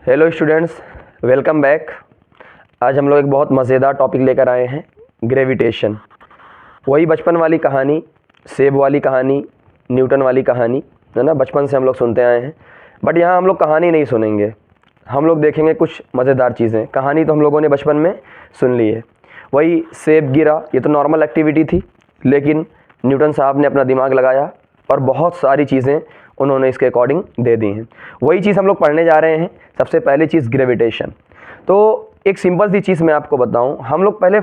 Hello students, welcome back. आज हम लोग एक बहुत मज़ेदार टॉपिक लेकर आए हैं, ग्रेविटेशन। वही बचपन वाली कहानी, सेब वाली कहानी, न्यूटन वाली कहानी, है ना। बचपन से हम लोग सुनते आए हैं, बट यहाँ हम लोग कहानी नहीं सुनेंगे, हम लोग देखेंगे कुछ मज़ेदार चीज़ें। कहानी तो हम लोगों ने बचपन में सुन ली है। वही सेब गिरा, ये तो नॉर्मल एक्टिविटी थी, लेकिन न्यूटन साहब ने अपना दिमाग लगाया और बहुत सारी चीज़ें उन्होंने इसके अकॉर्डिंग दे दी हैं। वही चीज़ हम लोग पढ़ने जा रहे हैं। सबसे पहली चीज़ ग्रेविटेशन। तो एक सिंपल सी चीज़ मैं आपको बताऊं, हम लोग पहले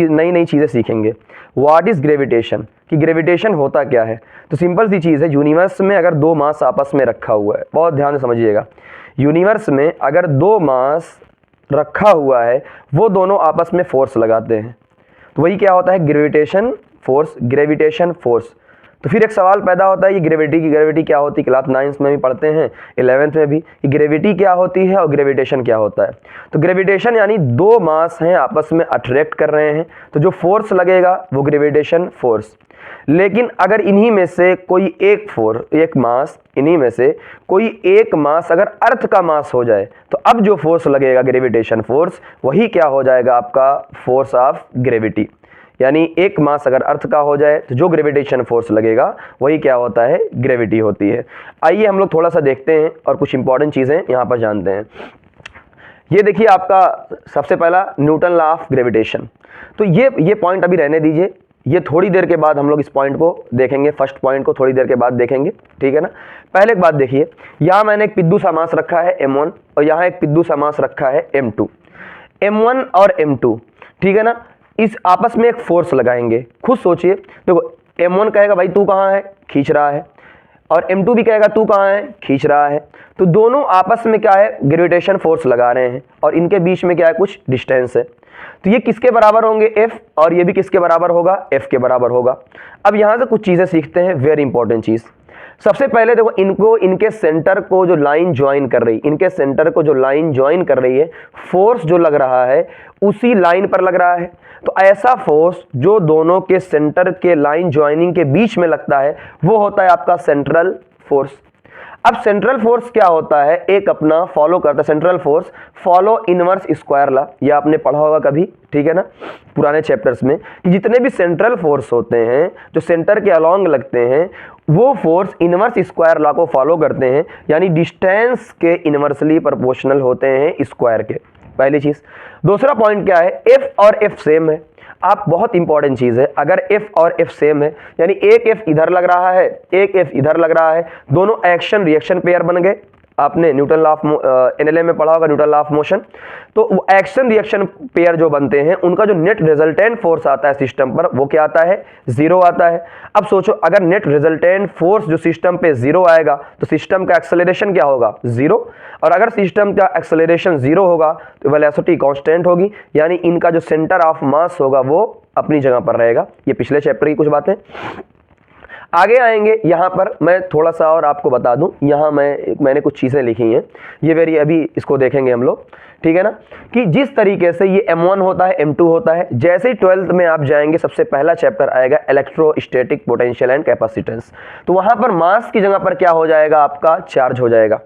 नई नई चीज़ें सीखेंगे। व्हाट इज़ ग्रेविटेशन, कि ग्रेविटेशन होता क्या है। तो सिंपल सी चीज़ है, यूनिवर्स में अगर दो मास आपस में रखा हुआ है, बहुत ध्यान से समझिएगा, यूनिवर्स में अगर दो मास रखा हुआ है, वो दोनों आपस में फोर्स लगाते हैं, तो वही क्या होता है, ग्रेविटेशन फोर्स। Gravitation force. तो फिर एक सवाल पैदा होता है, ये ग्रेविटी की ग्रेविटी क्या होती है। क्लास 9 में भी पढ़ते हैं, 11th में भी, कि ग्रेविटी क्या होती है और ग्रेविटेशन क्या होता है। तो ग्रेविटेशन यानी दो मास हैं आपस में अट्रैक्ट कर रहे हैं, तो जो फोर्स लगेगा वो ग्रेविटेशन फोर्स। लेकिन अगर इन्हीं में से कोई एक मास, इन्हीं में से कोई एक मास अगर अर्थ का मास हो जाए, तो अब जो फोर्स लगेगा ग्रेविटेशन फोर्स, वही क्या हो जाएगा, आपका फोर्स ऑफ ग्रेविटी। यानी एक मास अगर अर्थ का हो जाए तो जो ग्रेविटेशन फोर्स लगेगा वही क्या होता है, ग्रेविटी होती है। आइए हम लोग थोड़ा सा देखते हैं और कुछ इंपॉर्टेंट चीज़ें यहाँ पर जानते हैं। ये देखिए आपका सबसे पहला न्यूटन लॉ ऑफ ग्रेविटेशन। तो ये पॉइंट अभी रहने दीजिए, ये थोड़ी देर के बाद हम लोग इस पॉइंट को देखेंगे, फर्स्ट पॉइंट को थोड़ी देर के बाद देखेंगे, ठीक है ना। पहले एक बात देखिए, यहाँ मैंने एक पिद्दू सा मास रखा है m1 और यहाँ एक पिद्दू सा मास रखा है m2। m1 और m2, ठीक है ना, इस आपस में एक फोर्स लगाएंगे। खुद सोचिए, देखो m1 कहेगा भाई तू कहाँ है, खींच रहा है, और m2 भी कहेगा तू कहाँ है, खींच रहा है। तो दोनों आपस में क्या है, ग्रेविटेशन फोर्स लगा रहे हैं, और इनके बीच में क्या है, कुछ डिस्टेंस है। तो ये किसके बराबर होंगे, F, और ये भी किसके बराबर होगा, F के बराबर होगा। अब यहाँ से कुछ चीज़ें सीखते हैं, वेरी इंपॉर्टेंट चीज़। सबसे पहले देखो, इनको इनके सेंटर को जो लाइन ज्वाइन कर रही, इनके सेंटर को जो लाइन ज्वाइन कर रही है, फोर्स जो लग रहा है उसी लाइन पर लग रहा है। तो ऐसा फोर्स जो दोनों के सेंटर के लाइन ज्वाइनिंग के बीच में लगता है, वो होता है आपका सेंट्रल फोर्स। अब सेंट्रल फोर्स क्या होता है, एक अपना फॉलो करता है central force, follow inverse square law. ये आपने पढ़ा होगा कभी, ठीक है ना, पुराने चैप्टर्स में, कि जितने भी सेंट्रल फोर्स होते हैं जो सेंटर के अलॉन्ग लगते हैं, वो फोर्स इनवर्स स्क्वायर लॉ को फॉलो करते हैं, यानी डिस्टेंस के इनवर्सली प्रोपोर्शनल होते हैं स्क्वायर के। पहली चीज। दूसरा पॉइंट क्या है, एफ और एफ सेम है। आप बहुत इंपॉर्टेंट चीज है, अगर एफ और एफ सेम है, यानी एक एफ इधर लग रहा है, एक एफ इधर लग रहा है, दोनों एक्शन रिएक्शन पेयर बन गए। आपने न्यूटन लॉ ऑफ एनएलए में पढ़ा होगा, न्यूटन लॉ ऑफ मोशन। तो एक्शन रिएक्शन पेयर जो बनते हैं, उनका जो नेट रिजल्टेंट फोर्स आता है सिस्टम पर, वो क्या आता है, जीरो आता है। अब सोचो, अगर नेट रिजल्टेंट फोर्स जो सिस्टम पे जीरो आएगा, तो सिस्टम का एक्सेलरेशन क्या होगा, जीरो। और अगर सिस्टम का एक्सेलरेशन जीरो होगा तो वेलोसिटी कांस्टेंट होगी, यानी इनका जो सेंटर ऑफ मास होगा वो अपनी जगह पर रहेगा। ये पिछले चैप्टर की कुछ बातें। आगे आएंगे, यहाँ पर मैं थोड़ा सा और आपको बता दूं, यहाँ मैंने कुछ चीज़ें लिखी हैं, ये वेरी अभी इसको देखेंगे हम लोग, ठीक है ना, कि जिस तरीके से ये m1 होता है, m2 होता है। जैसे ही 12th में आप जाएंगे, सबसे पहला चैप्टर आएगा इलेक्ट्रोस्टैटिक पोटेंशियल एंड कैपेसिटेंस। तो वहाँ पर मास की जगह पर क्या हो जाएगा, आपका चार्ज हो जाएगा।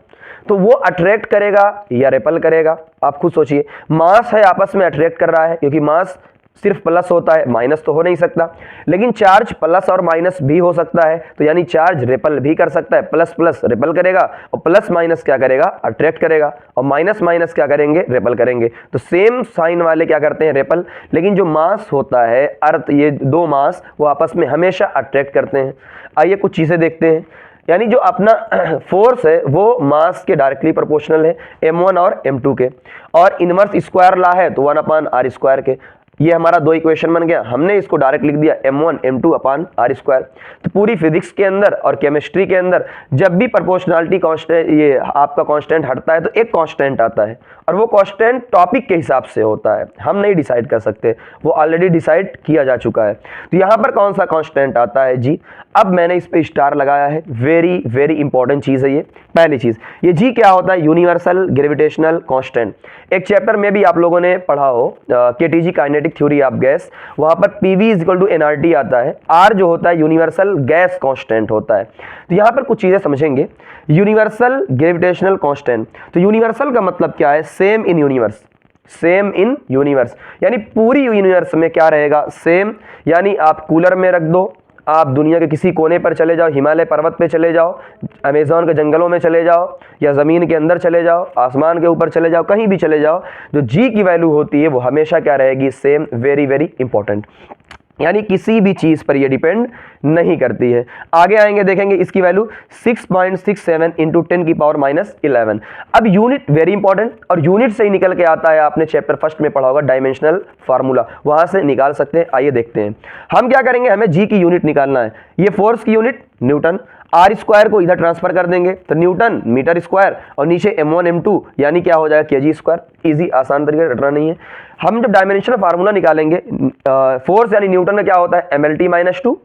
तो वो अट्रैक्ट करेगा या रिपल करेगा, आप खुद सोचिए। मास है, आपस में अट्रैक्ट कर रहा है, क्योंकि मास सिर्फ प्लस होता है, माइनस तो हो नहीं सकता, लेकिन चार्ज प्लस और माइनस भी हो सकता है। तो यानी चार्ज रिपल भी कर सकता है, प्लस प्लस रिपल करेगा, और प्लस माइनस क्या करेगा, अट्रैक्ट करेगा, और माइनस माइनस क्या करेंगे, रिपल करेंगे। तो सेम साइन वाले क्या करते हैं, रिपल। लेकिन जो मास होता है अर्थ, ये दो मास, वो आपस में हमेशा अट्रैक्ट करते हैं। आइए कुछ चीज़ें देखते हैं। यानी जो अपना फोर्स है वो मास के डायरेक्टली प्रोपोर्शनल है, m1 और m2 के, और इनवर्स स्क्वायर लॉ है तो 1/r स्क्वायर के। ये हमारा दो इक्वेशन बन गया, हमने इसको डायरेक्ट लिख दिया m1 m2/r स्क्वायर। तो पूरी फिजिक्स के अंदर और केमिस्ट्री के अंदर जब भी प्रोपोर्शनलिटी कांस्टेंट, ये आपका कांस्टेंट हटता है, तो एक कांस्टेंट आता है, और वो कांस्टेंट टॉपिक के हिसाब से होता है, हम नहीं डिसाइड कर सकते, वो ऑलरेडी डिसाइड किया जा चुका है। तो यहाँ पर कौन सा कांस्टेंट आता है, जी। अब मैंने इस पे स्टार लगाया है, वेरी वेरी इंपॉर्टेंट चीज़ है ये। पहली चीज़, ये जी क्या होता है, यूनिवर्सल ग्रेविटेशनल कांस्टेंट। एक चैप्टर में भी आप लोगों ने पढ़ा हो, KTG kinetic kinetic theory of gas, वहां पर PV is equal to NRT आता है। आर जो होता है यूनिवर्सल गैस कांस्टेंट होता है। तो यहां पर कुछ चीजें समझेंगे। यूनिवर्सल ग्रेविटेशनल कांस्टेंट, तो यूनिवर्सल का मतलब क्या है? Same in universe, same in universe, यानी पूरी यूनिवर्स में क्या रहेगा? सेम। यानी आप कूलर में रख दो, आप दुनिया के किसी कोने पर चले जाओ, हिमालय पर्वत पे चले जाओ, अमेज़न के जंगलों में चले जाओ, या ज़मीन के अंदर चले जाओ, आसमान के ऊपर चले जाओ, कहीं भी चले जाओ, जो जी की वैल्यू होती है वो हमेशा क्या रहेगी? सेम। वेरी वेरी इंपॉर्टेंट, यानी किसी भी चीज़ पर ये डिपेंड नहीं करती है। आगे आएंगे देखेंगे इसकी वैल्यू 6.67 इंटू 10⁻11। अब यूनिट वेरी इंपॉर्टेंट, और यूनिट से ही निकल के आता है, आपने चैप्टर फर्स्ट में पढ़ा होगा डायमेंशनल फार्मूला, वहां से निकाल सकते हैं। आइए देखते हैं हम क्या करेंगे। हमें जी की यूनिट निकालना है। ये फोर्स की यूनिट न्यूटन, आर स्क्वायर को इधर ट्रांसफर कर देंगे तो न्यूटन मीटर स्क्वायर, और नीचे m1 m2 यानी क्या हो जाएगा? KG square. इजी, आसान तरीके से रटना नहीं है। हम जब डायमेंशनल फार्मूला निकालेंगे, फोर्स यानी न्यूटन का क्या होता है? mlt-2,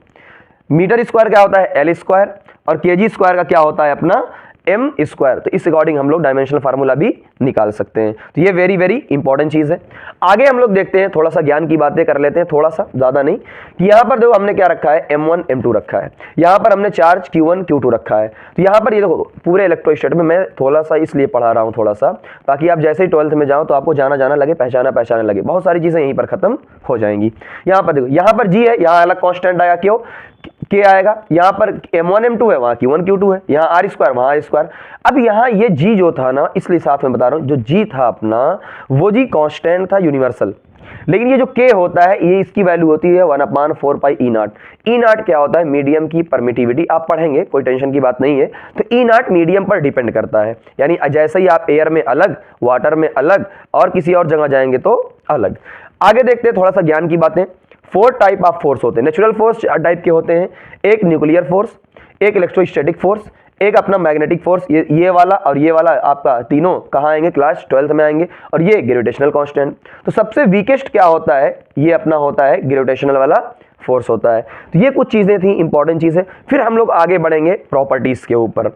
मीटर स्क्वायर क्या होता है? एल स्क्वायर, और केजी स्क्वायर का क्या होता है? अपना एम स्क्वायर। तो इस अकॉर्डिंग हम लोग डायमेंशनल फार्मूला भी निकाल सकते हैं। तो ये वेरी वेरी इंपॉर्टेंट चीज है। आगे हम लोग देखते हैं, थोड़ा सा ज्ञान की बातें कर लेते हैं, थोड़ा सा, ज्यादा नहीं। कि यहाँ पर देखो हमने क्या रखा है? m1 m2 रखा है। यहाँ पर हमने चार्ज q1 q2 रखा है। तो यहाँ पर ये देखो पूरे इलेक्ट्रोस्टैटिक में मैं थोड़ा सा इसलिए पढ़ा रहा हूँ थोड़ा सा, ताकि आप जैसे ही 12th में जाओ तो आपको जाना जाना लगे, पहचाना लगे। बहुत सारी चीजें यहीं पर खत्म हो जाएंगी। यहाँ पर देखो, यहाँ पर जी है, यहाँ अलग कॉन्स्टेंट आएगा, क्यों? के आएगा। यहाँ पर m1 m2 है, वहाँ q1 q2 है, यहाँ आर स्क्वायर, वहाँ आर स्क्वायर। अब यहाँ ये जी जो था ना, इसलिए साथ में बता रहा हूँ, जो जी था अपना वो जी कांस्टेंट था यूनिवर्सल। लेकिन ये जो के होता है, ये इसकी वैल्यू होती है 1/4 पाई ई नॉट। ई नॉट क्या होता है? मीडियम की परमिटिविटी, आप पढ़ेंगे, कोई टेंशन की बात नहीं है। तो ई नॉट मीडियम पर डिपेंड करता है, यानी जैसे ही आप एयर में अलग, वाटर में अलग, और किसी और जगह जाएंगे तो अलग। आगे देखते हैं थोड़ा सा ज्ञान की बातें। 4 टाइप ऑफ फोर्स होते हैं। नेचुरल फोर्स टाइप के होते हैं, एक न्यूक्लियर फोर्स, एक इलेक्ट्रोस्टैटिक फोर्स, एक अपना मैग्नेटिक फोर्स, ये वाला और ये वाला आपका तीनों कहाँ आएंगे? क्लास 12th में आएंगे। और ये ग्रेविटेशनल कांस्टेंट। तो सबसे वीकेस्ट क्या होता है? ये अपना होता है ग्रेविटेशनल वाला फोर्स होता है। तो ये कुछ चीजें थी, इंपॉर्टेंट चीजें। फिर हम लोग आगे बढ़ेंगे प्रॉपर्टीज के ऊपर।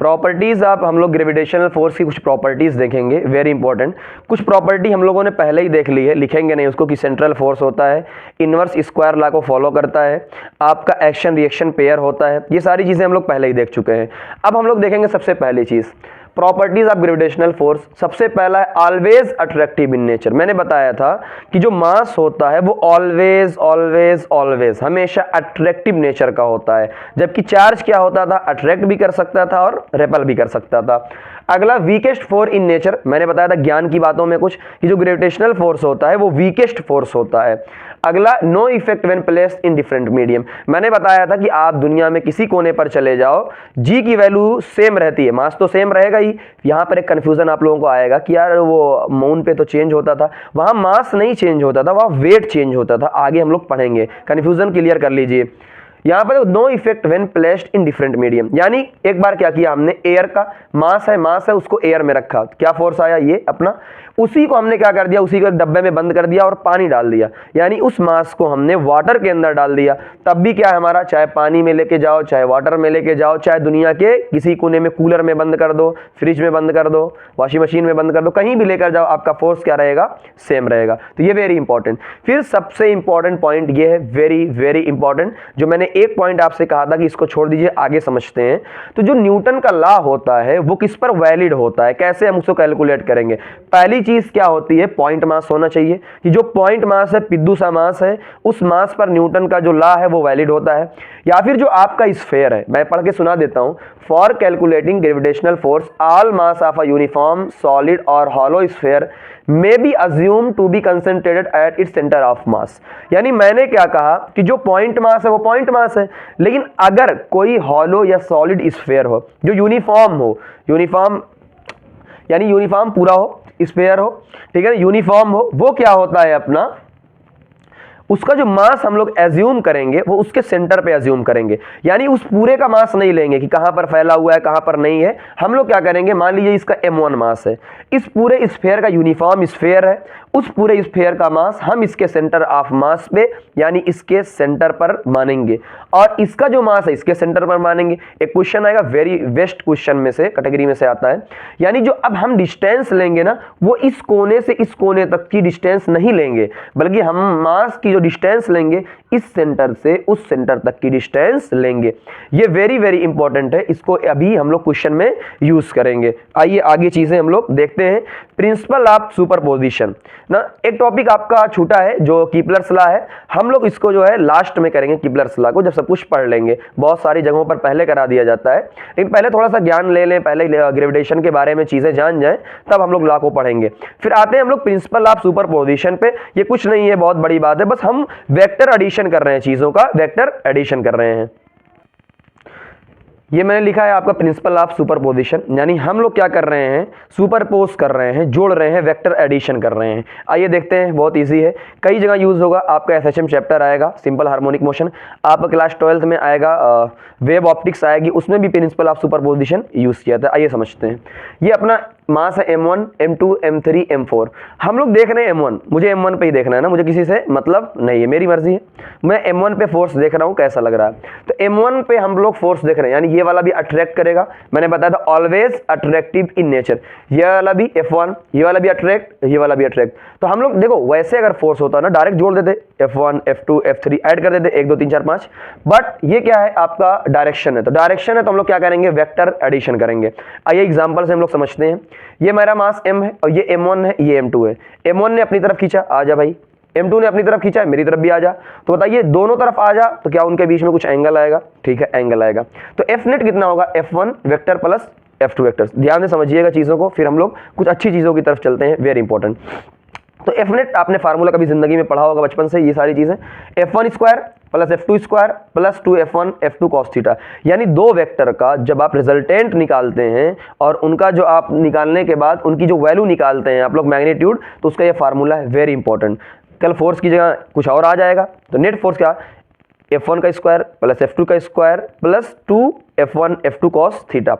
प्रॉपर्टीज आप हम लोग ग्रेविटेशनल फोर्स की कुछ प्रॉपर्टीज देखेंगे, वेरी इंपॉर्टेंट। कुछ प्रॉपर्टी हम लोगों ने पहले ही देख ली है, लिखेंगे नहीं उसको, कि सेंट्रल फोर्स होता है, इनवर्स स्क्वायर लॉ को फॉलो करता है, आपका एक्शन रिएक्शन पेयर होता है। ये सारी चीजें हम लोग पहले ही देख चुके हैं। अब हम लोग देखेंगे सबसे पहली चीज, प्रॉपर्टीज ऑफ ग्रेविटेशनल फोर्स। सबसे पहला है ऑलवेज अट्रैक्टिव इन नेचर। मैंने बताया था कि जो मास होता है वो ऑलवेज ऑलवेज ऑलवेज हमेशा अट्रैक्टिव नेचर का होता है, जबकि चार्ज क्या होता था? अट्रैक्ट भी कर सकता था और रेपल भी कर सकता था। अगला वीकेस्ट फोर्स इन नेचर, मैंने बताया था ज्ञान की बातों में कुछ, कि जो ग्रेविटेशनल फोर्स होता है वो वीकेस्ट फोर्स होता है। अगला no effect when placed in different medium. मैंने बताया था कि आप दुनिया में किसी कोने पर चले जाओ, जी की वैल्यू सेम रहती है, मास तो सेम रहेगा ही। यहाँ पर एक कंफ्यूजन आप लोगों को आएगा कि यार वो मून पे तो चेंज होता था, वहाँ मास नहीं चेंज होता था, वहाँ वेट चेंज होता था। आगे हम लोग पढ़ेंगे, कंफ्यूजन क्लियर कर लीजिए। यहाँ पर no effect when placed in different medium, यानी एक बार क्या किया हमने, एयर का मास है उसको एयर में रखा, क्या फोर्स आया? ये अपना, उसी को हमने क्या कर दिया? उसी को एक डब्बे में बंद कर दिया और पानी डाल दिया, यानी उस मास को हमने वाटर के अंदर डाल दिया। तब भी क्या है हमारा, चाहे पानी में लेके जाओ, चाहे वाटर में लेके जाओ, चाहे दुनिया के किसी कोने में कूलर में बंद कर दो, फ्रिज में बंद कर दो, वॉशिंग मशीन में बंद कर दो, कहीं भी लेकर जाओ, आपका फोर्स क्या रहेगा? सेम रहेगा। तो ये वेरी इंपॉर्टेंट। फिर सबसे इंपॉर्टेंट पॉइंट ये है, वेरी वेरी इंपॉर्टेंट, जो मैंने एक पॉइंट आपसे कहा था कि इसको छोड़ दीजिए, आगे समझते हैं। तो जो न्यूटन का लॉ होता है वो किस पर वैलिड होता है, कैसे हम उसको कैलकुलेट करेंगे? पहली चीज क्या होती है? पॉइंट मास होना चाहिए, कि जो पॉइंट मास है, पिद्दू सा मास है, उस मास पर न्यूटन का जो लॉ है वो वैलिड होता है। या फिर जो आपका स्फीयर है, मैं पढ़ के सुना देता हूं, for calculating gravitational force all mass of a uniform solid और hollow sphere may be assumed to be concentrated at its center of mass। यानी मैंने क्या कहा कि जो पॉइंट मास है वो पॉइंट मास है, लेकिन अगर कोई हॉलो या सॉलिड स्फीयर हो जो यूनिफॉर्म हो, यूनिफॉर्म यानी यूनिफॉर्म पूरा हो, स्फीयर हो, ठीक है ना, यूनिफॉर्म हो, वो क्या होता है अपना, उसका जो मास हम लोग एज्यूम करेंगे वो उसके सेंटर पे एज्यूम करेंगे। यानी उस पूरे का मास नहीं लेंगे कि कहां पर फैला हुआ है कहां पर नहीं है। हम लोग क्या करेंगे, मान लीजिए इसका m1 मास है, इस पूरे स्फीयर का यूनिफॉर्म स्फीयर है, उस पूरे स्फीयर का मास हम इसके सेंटर ऑफ मास पे यानी इसके सेंटर पर मानेंगे, और इसका जो मास है इसके सेंटर पर मानेंगे। एक क्वेश्चन आएगा वेरी बेस्ट क्वेश्चन में से, कैटेगरी में से आता है, यानी जो अब हम डिस्टेंस लेंगे ना वो इस कोने से इस कोने तक की डिस्टेंस नहीं लेंगे, बल्कि हम मास की जो डिस्टेंस लेंगे इस सेंटर से उस सेंटर तक की डिस्टेंस लेंगे। ये वेरी वेरी इंपॉर्टेंट है, इसको अभी हम लोग क्वेश्चन में यूज करेंगे। आइए आगे चीजें हम लोग देखते हैं। प्रिंसिपल ऑफ सुपरपोजिशन ना, एक टॉपिक आपका छूटा है जो कीपलर्स लॉ है, हम लोग इसको जो है लास्ट में करेंगे। कीपलर्स लॉ को जब सब कुछ पढ़ लेंगे, बहुत सारी जगहों पर पहले करा दिया जाता है, लेकिन पहले थोड़ा सा ज्ञान ले लें, पहले ग्रेविटेशन के बारे में चीजें जान जाएं, तब हम लोग लॉ को पढ़ेंगे। फिर आते हैं हम लोग प्रिंसिपल ऑफ सुपरपोजिशन पे। ये कुछ नहीं है, बहुत बड़ी बात है, बस हम वेक्टर एडिशन कर रहे हैं, चीजों का वेक्टर एडिशन कर रहे हैं। ये मैंने लिखा है आपका प्रिंसिपल ऑफ सुपरपोजिशन, यानी हम लोग क्या कर रहे हैं, सुपरपोज कर रहे हैं, जोड़ रहे हैं, वेक्टर एडिशन कर रहे हैं। आइए देखते हैं, बहुत इजी है, कई जगह यूज होगा। आपका एसएचएम चैप्टर आएगा सिंपल हार्मोनिक मोशन, आपका क्लास 12th में आएगा वेव ऑप्टिक्स आएगी, उसमें भी प्रिंसिपल ऑफ सुपरपोजिशन यूज किया था। आइए समझते हैं। ये अपना मास है m1, m2, m3, m4। हम लोग देख रहे हैं m1, मुझे m1 पे ही देखना है ना, मुझे किसी से मतलब नहीं है, मेरी मर्जी है। मैं m1 पे फोर्स देख रहा हूँ कैसा लग रहा है, तो m1 पे हम लोग फोर्स देख रहे हैं, यानी ये वाला भी अट्रैक्ट करेगा। मैंने बताया था ऑलवेज अट्रैक्टिव इन नेचर, ये वाला भी F1, ये वाला भी अट्रैक्ट, ये वाला भी अट्रैक्ट। तो हम लोग देखो वैसे अगर फोर्स होता ना डायरेक्ट जोड़ देते, F1, F2, F3 ऐड कर देते, 1 2 3 4 5, बट ये क्या है आपका डायरेक्शन है, तो डायरेक्शन है तो हम लोग क्या करेंगे, वेक्टर एडिशन करेंगे। आइए एग्जांपल से हम लोग समझते हैं। ये मेरा मास m है और ये m1 है, ये m2 है। m1 ने अपनी तरफ खींचा, आ जा भाई, m2 ने अपनी तरफ खींचा, मेरी तरफ भी आ जा, तो बताइए दोनों तरफ आ जा, तो क्या उनके बीच में कुछ एंगल आएगा, ठीक है एंगल आएगा। तो F नेट कितना होगा, F1 vector plus F2 vector. ध्यान से समझिएगा चीजों को, फिर हम लोग कुछ अच्छी चीजों की तरफ चलते हैं, वेरी इंपॉर्टेंट। तो F नेट आपने फार्मूला कभी जिंदगी में पढ़ा होगा बचपन से, ये सारी चीजें F1 square plus F2 square plus 2F1 F2 cos theta, यानी दो वेक्टर का जब आप रिजल्टेंट निकालते हैं और उनका जो आप निकालने के बाद उनकी जो वैल्यू निकालते हैं आप लोग मैग्नीट्यूड, तो उसका ये फार्मूला है, वेरी इंपॉर्टेंट। कल फोर्स की जगह कुछ और आ जाएगा, तो नेट फोर्स क्या, F1 का स्क्वायर प्लस F2 का square plus 2F1 F2 cos theta.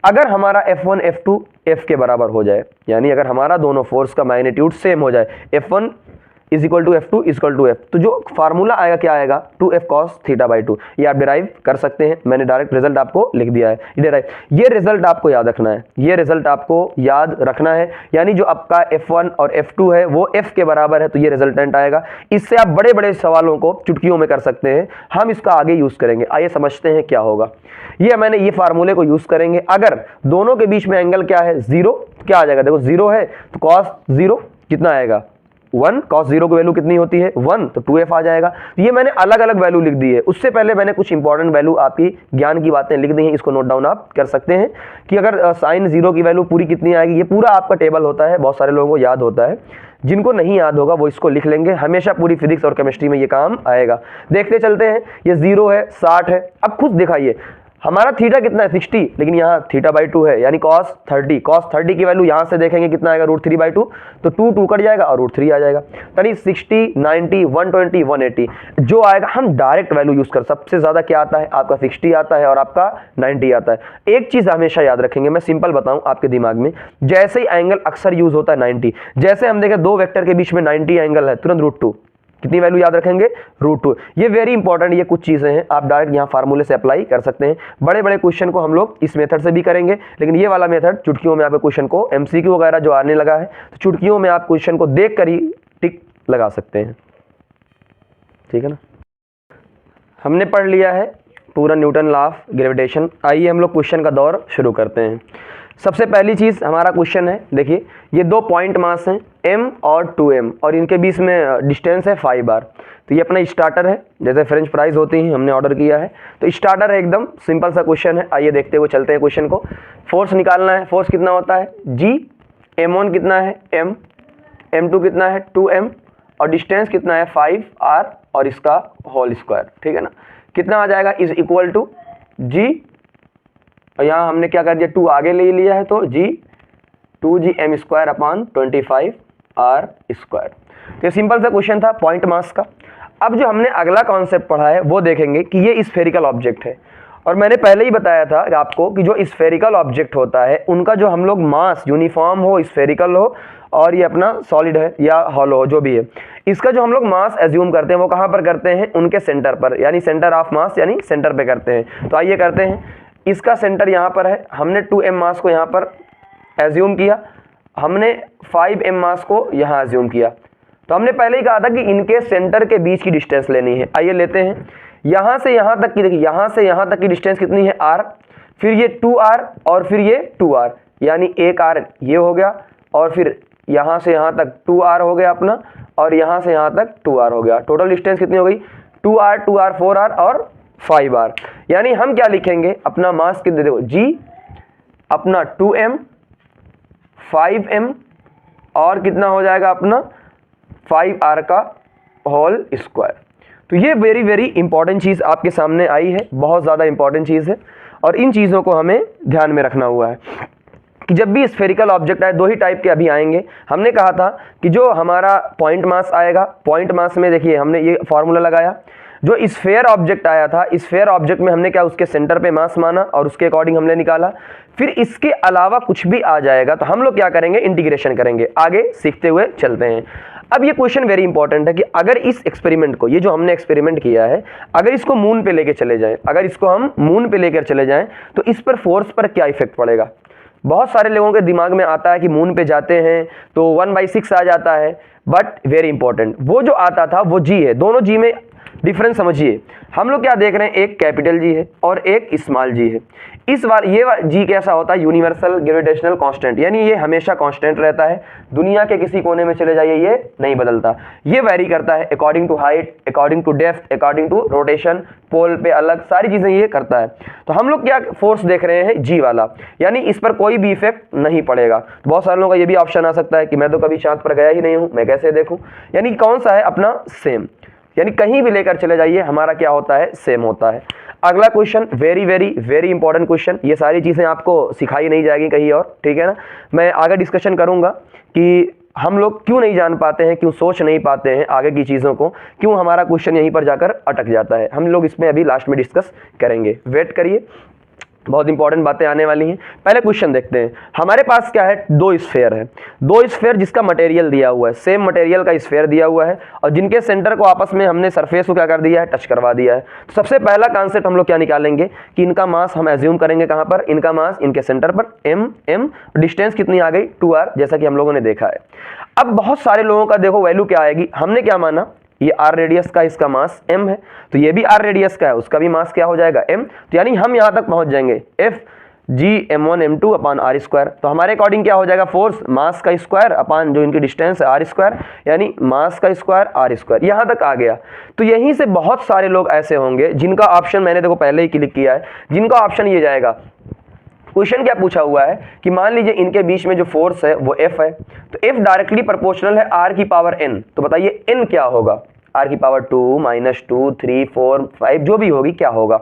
अगर हमारा F1 F2 F के बराबर हो जाए, यानी अगर हमारा दोनों फोर्स का मैग्नीट्यूड सेम हो जाए, F1 is equal to F2 is equal to F, तो जो फार्मूला आएगा क्या आएगा, 2F cos थीटा बाई 2। ये आप डिराइव कर सकते हैं, मैंने डायरेक्ट रिजल्ट आपको लिख दिया है, ये रिजल्ट आपको याद रखना है, ये रिजल्ट आपको याद रखना है, यानी जो आपका F1 और F2 है वो F के बराबर है, तो ये रिजल्टेंट आएगा। इससे आप बड़े बड़े सवालों को चुटकियों में कर सकते हैं, हम इसका आगे यूज करेंगे। आइए समझते हैं क्या होगा। ये मैंने ये फार्मूले को यूज करेंगे, अगर दोनों के बीच में एंगल क्या है, जीरो, क्या आ जाएगा, देखो जीरो है तो cos जीरो कितना आएगा, 1, cos जीरो की वैल्यू कितनी होती है 1, तो 2f आ जाएगा। ये मैंने अलग अलग वैल्यू लिख दी है, उससे पहले मैंने कुछ इंपॉर्टेंट वैल्यू आपकी ज्ञान की बातें लिख दी हैं, इसको नोट डाउन आप कर सकते हैं कि अगर साइन जीरो की वैल्यू पूरी कितनी आएगी। ये पूरा आपका टेबल होता है, बहुत सारे लोगों को याद होता है, जिनको नहीं याद होगा वो इसको लिख लेंगे, हमेशा पूरी फिजिक्स और केमिस्ट्री में ये काम आएगा। देखते चलते हैं, ये 0 है, 60 है। अब खुद दिखाइए हमारा थीटा कितना है 60, लेकिन यहाँ थीटा बाई 2 है, यानी cos 30 की वैल्यू यहाँ से देखेंगे कितना आएगा, √3 बाई 2, तो 2 कट जाएगा और √3 आ जाएगा, यानी 60, 90, 120, 180 जो आएगा हम डायरेक्ट वैल्यू यूज कर। सबसे ज्यादा क्या आता है आपका 60 आता है और आपका 90 आता है। एक चीज हमेशा याद रखेंगे, मैं सिंपल बताऊं आपके दिमाग में, जैसे ही एंगल अक्सर यूज होता है 90, जैसे हम देखें दो वेक्टर के बीच में 90 एंगल है, तुरंत √2, कितनी वैल्यू याद रखेंगे, √2। ये वेरी इंपॉर्टेंट, ये कुछ चीजें हैं आप डायरेक्ट यहाँ फार्मूले से अप्लाई कर सकते हैं। बड़े बड़े क्वेश्चन को हम लोग इस मेथड से भी करेंगे, लेकिन ये वाला मेथड चुटकियों में आपके क्वेश्चन को MCQ वगैरह जो आने लगा है, तो चुटकियों में आप क्वेश्चन को देख कर ही टिक लगा सकते हैं, ठीक है ना। हमने पढ़ लिया है पूरा न्यूटन लॉ ऑफ ग्रेविटेशन। आइए हम लोग क्वेश्चन का दौर शुरू करते हैं। सबसे पहली चीज हमारा क्वेश्चन है, देखिए ये दो पॉइंट मास हैं m और 2m और इनके बीच में डिस्टेंस है 5 बार। तो ये अपना स्टार्टर है, जैसे फ्रेंच फ्राइज होती हैं हमने ऑर्डर किया है, तो स्टार्टर है, एकदम सिंपल सा क्वेश्चन है। आइए देखते हुए चलते हैं क्वेश्चन को। फोर्स निकालना है, फोर्स कितना होता है G, m1 कितना है m, m2 कितना है 2m और डिस्टेंस कितना है 5r और इसका होल स्क्वायर, ठीक है ना। कितना आ जाएगा, इज इक्वल टू G, और यहाँ हमने क्या कर दिया 2 आगे ले लिया है, तो G 2gm square upon 25r square. तो ये सिंपल सा क्वेश्चन था पॉइंट मास का। अब जो हमने अगला कॉन्सेप्ट पढ़ा है वो देखेंगे कि ये स्फेरिकल ऑब्जेक्ट है और मैंने पहले ही बताया था कि आपको कि जो स्फेरिकल ऑब्जेक्ट होता है उनका जो हम लोग मास यूनिफॉर्म हो, स्फेरिकल हो और ये अपना सॉलिड है या हॉलो हो, जो भी है, इसका जो हम लोग मास एज्यूम करते हैं वो कहाँ पर करते हैं, उनके सेंटर पर, यानी सेंटर ऑफ मास यानी सेंटर पे करते हैं। तो आइए करते हैं, इसका सेंटर यहाँ पर है, हमने 2m मास को यहाँ पर एज्यूम किया, हमने 5m मास को यहाँ एज्यूम किया। तो हमने पहले ही कहा था कि इनके सेंटर के बीच की डिस्टेंस लेनी है। आइए लेते हैं, यहाँ से यहाँ तक की, देखिए यहाँ से यहाँ तक की डिस्टेंस कितनी है r, फिर ये 2r और फिर ये 2r, यानी 1r ये हो गया, और फिर यहाँ से यहाँ तक 2r हो गया अपना, और यहाँ से यहाँ तक 2r हो गया। टोटल डिस्टेंस कितनी हो गई, 2r 2r 4r और 5r। यानी हम क्या लिखेंगे, अपना मास कितने, देखो g अपना 2m 5m और कितना हो जाएगा अपना 5r का होल स्क्वायर। तो ये वेरी वेरी इंपॉर्टेंट चीज़ आपके सामने आई है, बहुत ज़्यादा इंपॉर्टेंट चीज़ है, और इन चीज़ों को हमें ध्यान में रखना हुआ है कि जब भी स्फेरिकल ऑब्जेक्ट आए, दो ही टाइप के अभी आएंगे। हमने कहा था कि जो हमारा पॉइंट मास आएगा, पॉइंट मास में देखिए हमने ये फॉर्मूला लगाया, जो स्फेयर ऑब्जेक्ट आया था, स्फेयर ऑब्जेक्ट में हमने क्या उसके सेंटर पे मास माना और उसके अकॉर्डिंग हमने निकाला। फिर इसके अलावा कुछ भी आ जाएगा तो हम लोग क्या करेंगे, इंटीग्रेशन करेंगे। आगे सीखते हुए चलते हैं। अब ये क्वेश्चन वेरी इंपॉर्टेंट है कि अगर इस एक्सपेरिमेंट को, ये जो हमने एक्सपेरिमेंट किया है, अगर इसको मून पे लेके चले जाएं, अगर इसको हम मून पे लेकर चले जाएं तो इस पर फोर्स पर क्या इफेक्ट पड़ेगा। बहुत सारे लोगों के दिमाग में आता है कि मून पे जाते हैं तो 1/6 आ जाता है, बट वेरी इंपॉर्टेंट, वो जो आता था वो जी है। दोनों जी में डिफरेंस समझिए। हम लोग क्या देख रहे हैं, एक कैपिटल जी है और एक स्मॉल जी है। इस बार ये जी कैसा होता है, यूनिवर्सल ग्रेविटेशनल कांस्टेंट, यानी ये हमेशा कांस्टेंट रहता है, दुनिया के किसी कोने में चले जाइए ये नहीं बदलता। ये वैरी करता है according to height, according to depth, according to rotation, pole पे अलग, सारी चीजें ये करता है। तो हम लोग क्या फोर्स देख रहे हैं, जी वाला, यानी इस पर कोई भी इफेक्ट नहीं पड़ेगा। तो बहुत सारे लोगों का ये भी ऑप्शन आ सकता है कि मैं तो कभी चांद पर गया ही नहीं हूं, मैं कैसे देखूं। यानी कौन सा है अपना सेम, यानी कहीं भी लेकर चले जाइए हमारा क्या होता है, सेम होता है। अगला question very very very important question, ये सारी चीजें आपको सिखाई नहीं जाएगी कहीं और, ठीक है ना। मैं आगे डिस्कशन करूंगा कि हम लोग क्यों नहीं जान पाते हैं, क्यों सोच नहीं पाते हैं आगे की चीजों को, क्यों हमारा क्वेश्चन यहीं पर जाकर अटक जाता है। हम लोग इसमें अभी लास्ट में डिस्कस करेंगे, वेट करिए, बहुत इंपॉर्टेंट बातें आने वाली हैं। पहले क्वेश्चन देखते हैं। हमारे पास क्या है, दो स्फेयर है, दो स्फेयर जिसका मटेरियल दिया हुआ है, सेम मटेरियल का स्फेयर दिया हुआ है, और जिनके सेंटर को आपस में हमने सरफेस को क्या कर दिया है, टच करवा दिया है। तो सबसे पहला कॉन्सेप्ट हम लोग क्या निकालेंगे कि इनका मास हम एज्यूम करेंगे कहां पर, इनका मास इनके सेंटर पर m, डिस्टेंस कितनी आ गई 2r, जैसा कि हम लोगों ने देखा है। अब बहुत सारे लोगों का देखो वैल्यू क्या आएगी, हमने क्या माना, ये r रेडियस का इसका मास m है, तो ये भी r रेडियस का है, उसका भी मास क्या हो जाएगा m। तो यानी हम यहां तक पहुंच जाएंगे f g m1 m2 upon r square. तो हमारे अकॉर्डिंग क्या हो जाएगा, फोर्स मास का स्क्वायर अपान जो इनकी डिस्टेंस है r स्क्वायर, यानी मास का स्क्वायर r स्क्वायर। यहां तक आ गया। तो यहीं से बहुत सारे लोग ऐसे होंगे जिनका ऑप्शन मैंने देखो पहले ही क्लिक किया है, जिनका ऑप्शन ये जाएगा। क्वेश्चन क्या पूछा हुआ है कि मान लीजिए इनके बीच में जो फोर्स है वो F है, तो F डायरेक्टली प्रोपोर्शनल है R की पावर n। तो बताइए n क्या होगा, R की पावर 2 -2 3 4 5 जो भी होगी क्या होगा।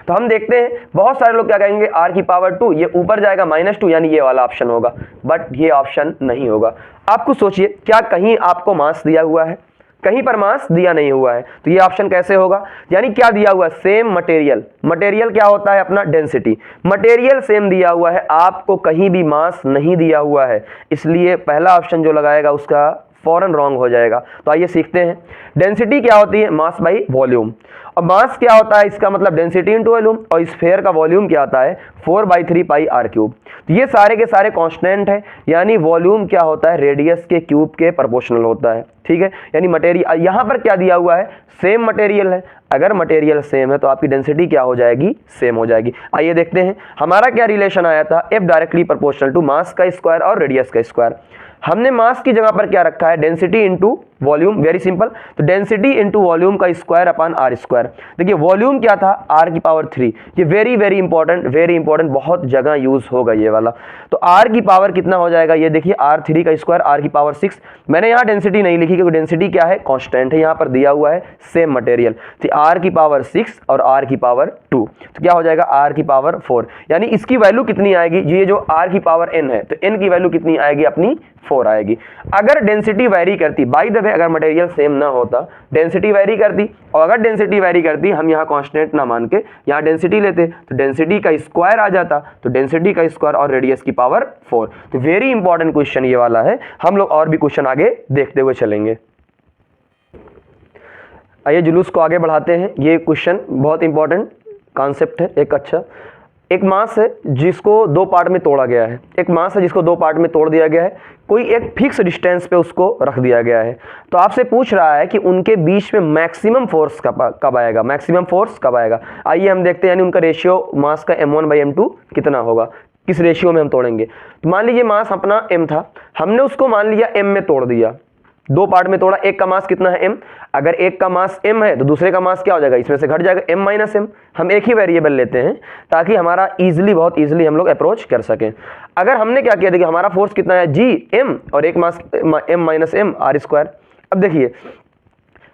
तो हम देखते हैं बहुत सारे लोग क्या कहेंगे R की पावर 2, ये ऊपर जाएगा -2, यानी ये वाला ऑप्शन होगा, बट ये ऑप्शन नहीं होगा। आप कुछ सोचिए, क्या कहीं आपको मास दिया हुआ है, कहीं पर मास दिया नहीं हुआ है, तो ये ऑप्शन कैसे होगा। यानी क्या दिया हुआ है, सेम मटेरियल, मटेरियल क्या होता है अपना डेंसिटी, मटेरियल सेम दिया हुआ है, आपको कहीं भी मास नहीं दिया हुआ है, इसलिए पहला ऑप्शन जो लगाएगा उसका फौरन रॉन्ग हो जाएगा। तो आइए सीखते हैं। डेंसिटी क्या होती है, मास बाई वॉल्यूम, और मास क्या होता है, इसका मतलब डेंसिटी इनटू वॉल्यूम, और स्फीयर का वॉल्यूम क्या आता है 4/3 पाई r क्यूब। तो ये सारे के सारे कांस्टेंट है, यानी वॉल्यूम क्या होता है, रेडियस के क्यूब के प्रोपोर्शनल होता है, ठीक है। यानी मटेरियल यहाँ पर क्या दिया हुआ है, सेम मटेरियल है, अगर मटेरियल सेम है तो आपकी डेंसिटी क्या हो जाएगी, सेम हो जाएगी। आइए देखते हैं हमारा क्या रिलेशन आया था, F directly proportional to mass का स्क्वायर और रेडियस का स्क्वायर। हमने मास की जगह पर क्या रखा है, density into volume, very simple. तो डेंसिटी इनटू वॉल्यूम का स्क्वायर अपान r स्क्वायर। देखिए वॉल्यूम क्या था, r की पावर 3, ये वेरी वेरी इंपॉर्टेंट, बहुत जगह यूज होगा ये वाला। तो r की पावर कितना हो जाएगा, ये देखिए r3 का स्क्वायर, r की पावर 6। मैंने यहाँ डेंसिटी नहीं लिखी क्योंकि डेंसिटी क्या है, कांस्टेंट है, यहाँ पर दिया हुआ है सेम मटेरियल। तो r की पावर 6 और r की पावर 2, तो क्या हो जाएगा r की पावर 4, यानी इसकी वैल्यू कितनी आएगी, ये जो r की पावर n है, तो n की वैल्यू कितनी आएगी अपनी 4 आएगी। अगर डेंसिटी वेरी करती, बाय द वे अगर मटेरियल सेम ना होता, डेंसिटी वेरी करती, और अगर डेंसिटी वेरी करती हम यहाँ कांस्टेंट ना मान के यहाँ डेंसिटी लेते तो डेंसिटी का स्क्वायर आ जाता, तो डेंसिटी का स्क्वायर और रेडियस की पावर 4। तो वेरी इंपॉर्टेंट क्वेश्चन ये वाला है। हम लोग और भी क्वेश्चन आगे देखते हुए चलेंगे। आइए जुलूस को आगे बढ़ाते हैं। ये क्वेश्चन बहुत इंपॉर्टेंट कॉन्सेप्ट है। एक मास है जिसको दो पार्ट में तोड़ा गया है, एक मास है जिसको दो पार्ट में तोड़ दिया गया है, कोई एक फिक्स डिस्टेंस पे उसको रख दिया गया है। तो आपसे पूछ रहा है कि उनके बीच में मैक्सिमम फोर्स कब आएगा, मैक्सिमम फोर्स कब आएगा। आइए हम देखते हैं, यानी उनका रेशियो मास का m1/m2 कितना होगा, किस रेशियो में हम तोड़ेंगे। तो मान लीजिए मास अपना m था, हमने उसको मान लिया m में तोड़ दिया, दो पार्ट में तोड़ा। एक का मास कितना है m, अगर एक का मास m है तो दूसरे का मास क्या हो जाएगा, इसमें से घट जाएगा m माइनस m। हम एक ही वेरिएबल लेते हैं ताकि हमारा इजीली, बहुत इजीली हम लोग अप्रोच कर सकें। अगर हमने क्या किया, देखिए हमारा फोर्स कितना है g m और एक मास m minus m r square. अब देखिए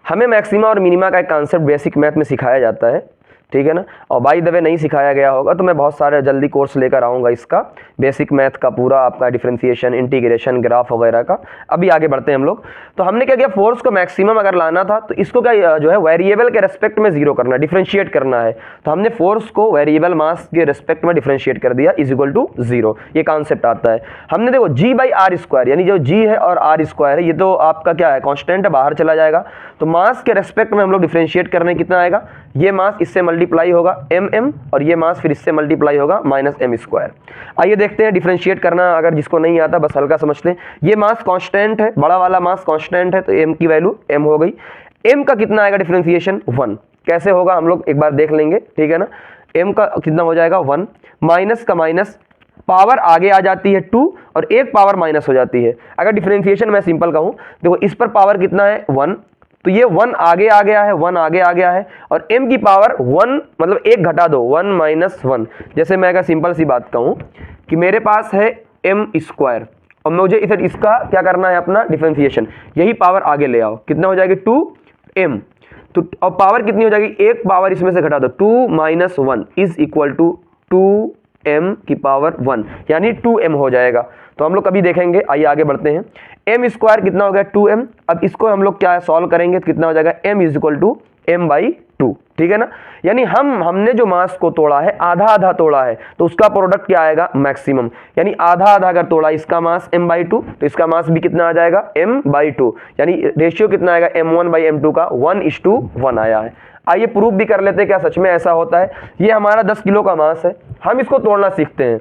हमें मैक्सिमा और मिनिमा का एक कॉन्सेप्ट बेसिक मैथ में सिखाया जाता है, ठीक है ना, और बाय द वे नहीं सिखाया गया होगा तो मैं बहुत सारे जल्दी कोर्स लेकर आऊँगा इसका, बेसिक मैथ का पूरा आपका डिफरेंशिएशन, इंटीग्रेशन, ग्राफ वगैरह का। अभी आगे बढ़ते हैं हम लोग। तो हमने क्या किया, फोर्स को मैक्सिमम अगर लाना था तो इसको क्या जो है वेरिएबल के रेस्पेक्ट में जीरो करना, डिफरेंशिएट करना है। तो हमने फोर्स को वेरिएबल मास के रेस्पेक्ट में डिफरेंशिएट कर दिया, इज इक्वल टू 0। ये कॉन्सेप्ट आता है। हमने देखो g/r स्क्वायर, यानी जो g है और r स्क्वायर है, ये तो आपका क्या है, कॉन्स्टेंट है, बाहर चला जाएगा। तो मास के रेस्पेक्ट में हम लोग डिफरेंशिएट करने कितना आएगा, ये मास इससे मल्टीप्लाई होगा mm और ये मास फिर इससे मल्टीप्लाई होगा माइनस m स्क्वायर। आइए देखते हैं डिफरेंशिएट करना, अगर जिसको नहीं आता बस हल्का समझते हैं। ये मास कांस्टेंट है, बड़ा वाला मास कांस्टेंट है, तो m की वैल्यू m हो गई। m का कितना आएगा डिफरेंशिएशन 1, कैसे होगा हम लोग एक बार देख लेंगे, ठीक है ना। m का कितना हो जाएगा 1, माइनस का माइनस, पावर आगे आ जाती है 2 और एक पावर माइनस हो जाती है। अगर डिफरेंशिएशन मैं सिंपल कहूँ, देखो इस पर पावर कितना है 1, तो ये 1 आगे आ गया है, 1 आगे आ गया है, और m की पावर 1 मतलब एक घटा दो, 1 माइनस 1। जैसे मैं अगर सिंपल सी बात कहूँ कि मेरे पास है m स्क्वायर और मुझे इसे इसका क्या करना है, अपना डिफरेंशिएशन, यही पावर आगे ले आओ, कितना हो जाएगी 2m। तो और पावर कितनी हो जाएगी, एक पावर इसमें से घटा दो, 2 minus 1 is equal to 2m की पावर 1, यानी 2m हो जाएगा। तो हम लोग कभी देखेंगे, आइए आगे बढ़ते हैं। m स्क्वायर कितना हो गया 2m। अब इसको हम लोग क्या सॉल्व करेंगे तो कितना हो जाएगा, m is equal to m/2, ठीक है ना। यानी हमने जो मास को तोड़ा है आधा आधा तोड़ा है, तो उसका प्रोडक्ट क्या आएगा, मैक्सिमम। यानी आधा आधा अगर तोड़ा, इसका मास m/2 तो इसका मास भी कितना आ जाएगा m/2, यानी रेशियो कितना आएगा m1/m2 का 1:1 आया है। आइए प्रूफ भी कर लेते हैं क्या सच में ऐसा होता है। ये हमारा 10 किलो का मास है, हम इसको तोड़ना सीखते हैं।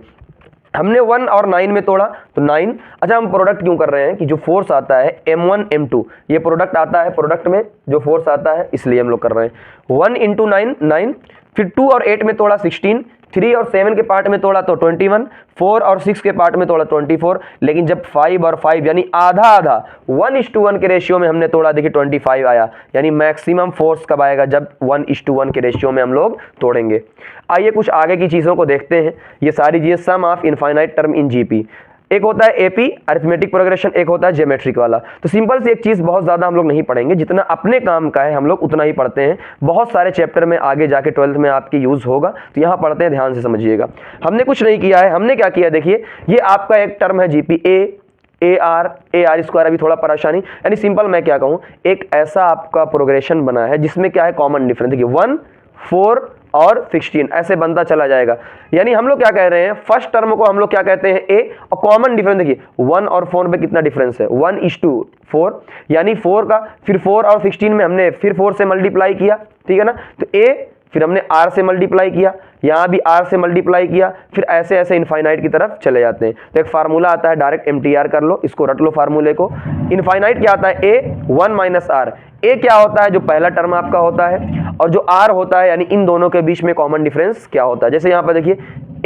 हमने 1 और 9 में तोड़ा तो 9। अच्छा हम प्रोडक्ट क्यों कर रहे हैं कि जो फोर्स आता है m1 m2, ये प्रोडक्ट आता है, प्रोडक्ट में जो फोर्स आता है इसलिए हम लोग कर रहे हैं। 1 × 9 9, फिर 2 और 8 में तोड़ा 16, 3 और 7 के पार्ट में तोड़ा तो 21, 4 और 6 के पार्ट में तोड़ा 24। लेकिन जब 5 और 5 यानी आधा आधा 1:1 के रेशियो में हमने तोड़ा, देखिए 25 आया। यानी मैक्सिमम फोर्स कब आएगा, जब 1:1 के रेशियो में हम लोग तोड़ेंगे। आइए कुछ आगे की चीज़ों को देखते हैं। ये सारी चीज़ें sum of infinite term in GP, एक होता है एपी अरिथमेटिक प्रोग्रेशन, एक होता है ज्योमेट्रिक वाला। तो सिंपल सी एक चीज़ बहुत ज़्यादा हम लोग नहीं पढ़ेंगे, जितना अपने काम का है हम लोग उतना ही पढ़ते हैं। बहुत सारे चैप्टर में आगे जाके 12th में आपके यूज़ होगा, तो यहाँ पढ़ते हैं, ध्यान से समझिएगा। हमने कुछ नहीं किया है, हमने क्या किया, देखिए ये आपका एक टर्म है जीपी ए आर स्क्वायर। अभी थोड़ा परेशानी, यानी सिंपल मैं क्या कहूँ, एक ऐसा आपका प्रोग्रेशन बना है जिसमें क्या है कॉमन डिफरेंस, देखिए 1 4 और 16 ऐसे बनता चला जाएगा। यानी हम लोग क्या कह रहे हैं, फर्स्ट टर्म को हम लोग क्या कहते हैं ए, और कॉमन डिफरेंस देखिए 1 और 4 में कितना डिफरेंस है 1:4, यानी 4 का फिर 4 और 16 में हमने फिर 4 से मल्टीप्लाई किया, ठीक है ना। तो ए फिर हमने r से मल्टीप्लाई किया, यहाँ भी r से मल्टीप्लाई किया, फिर ऐसे ऐसे इनफाइनाइट की तरफ चले जाते हैं। तो एक फार्मूला आता है, डायरेक्ट MTR कर लो, इसको रट लो फार्मूले को। इनफाइनाइट क्या आता है, a 1 माइनस r। a क्या होता है, जो पहला टर्म आपका होता है, और जो r होता है यानी इन दोनों के बीच में कॉमन डिफरेंस क्या होता है। जैसे यहाँ पर देखिए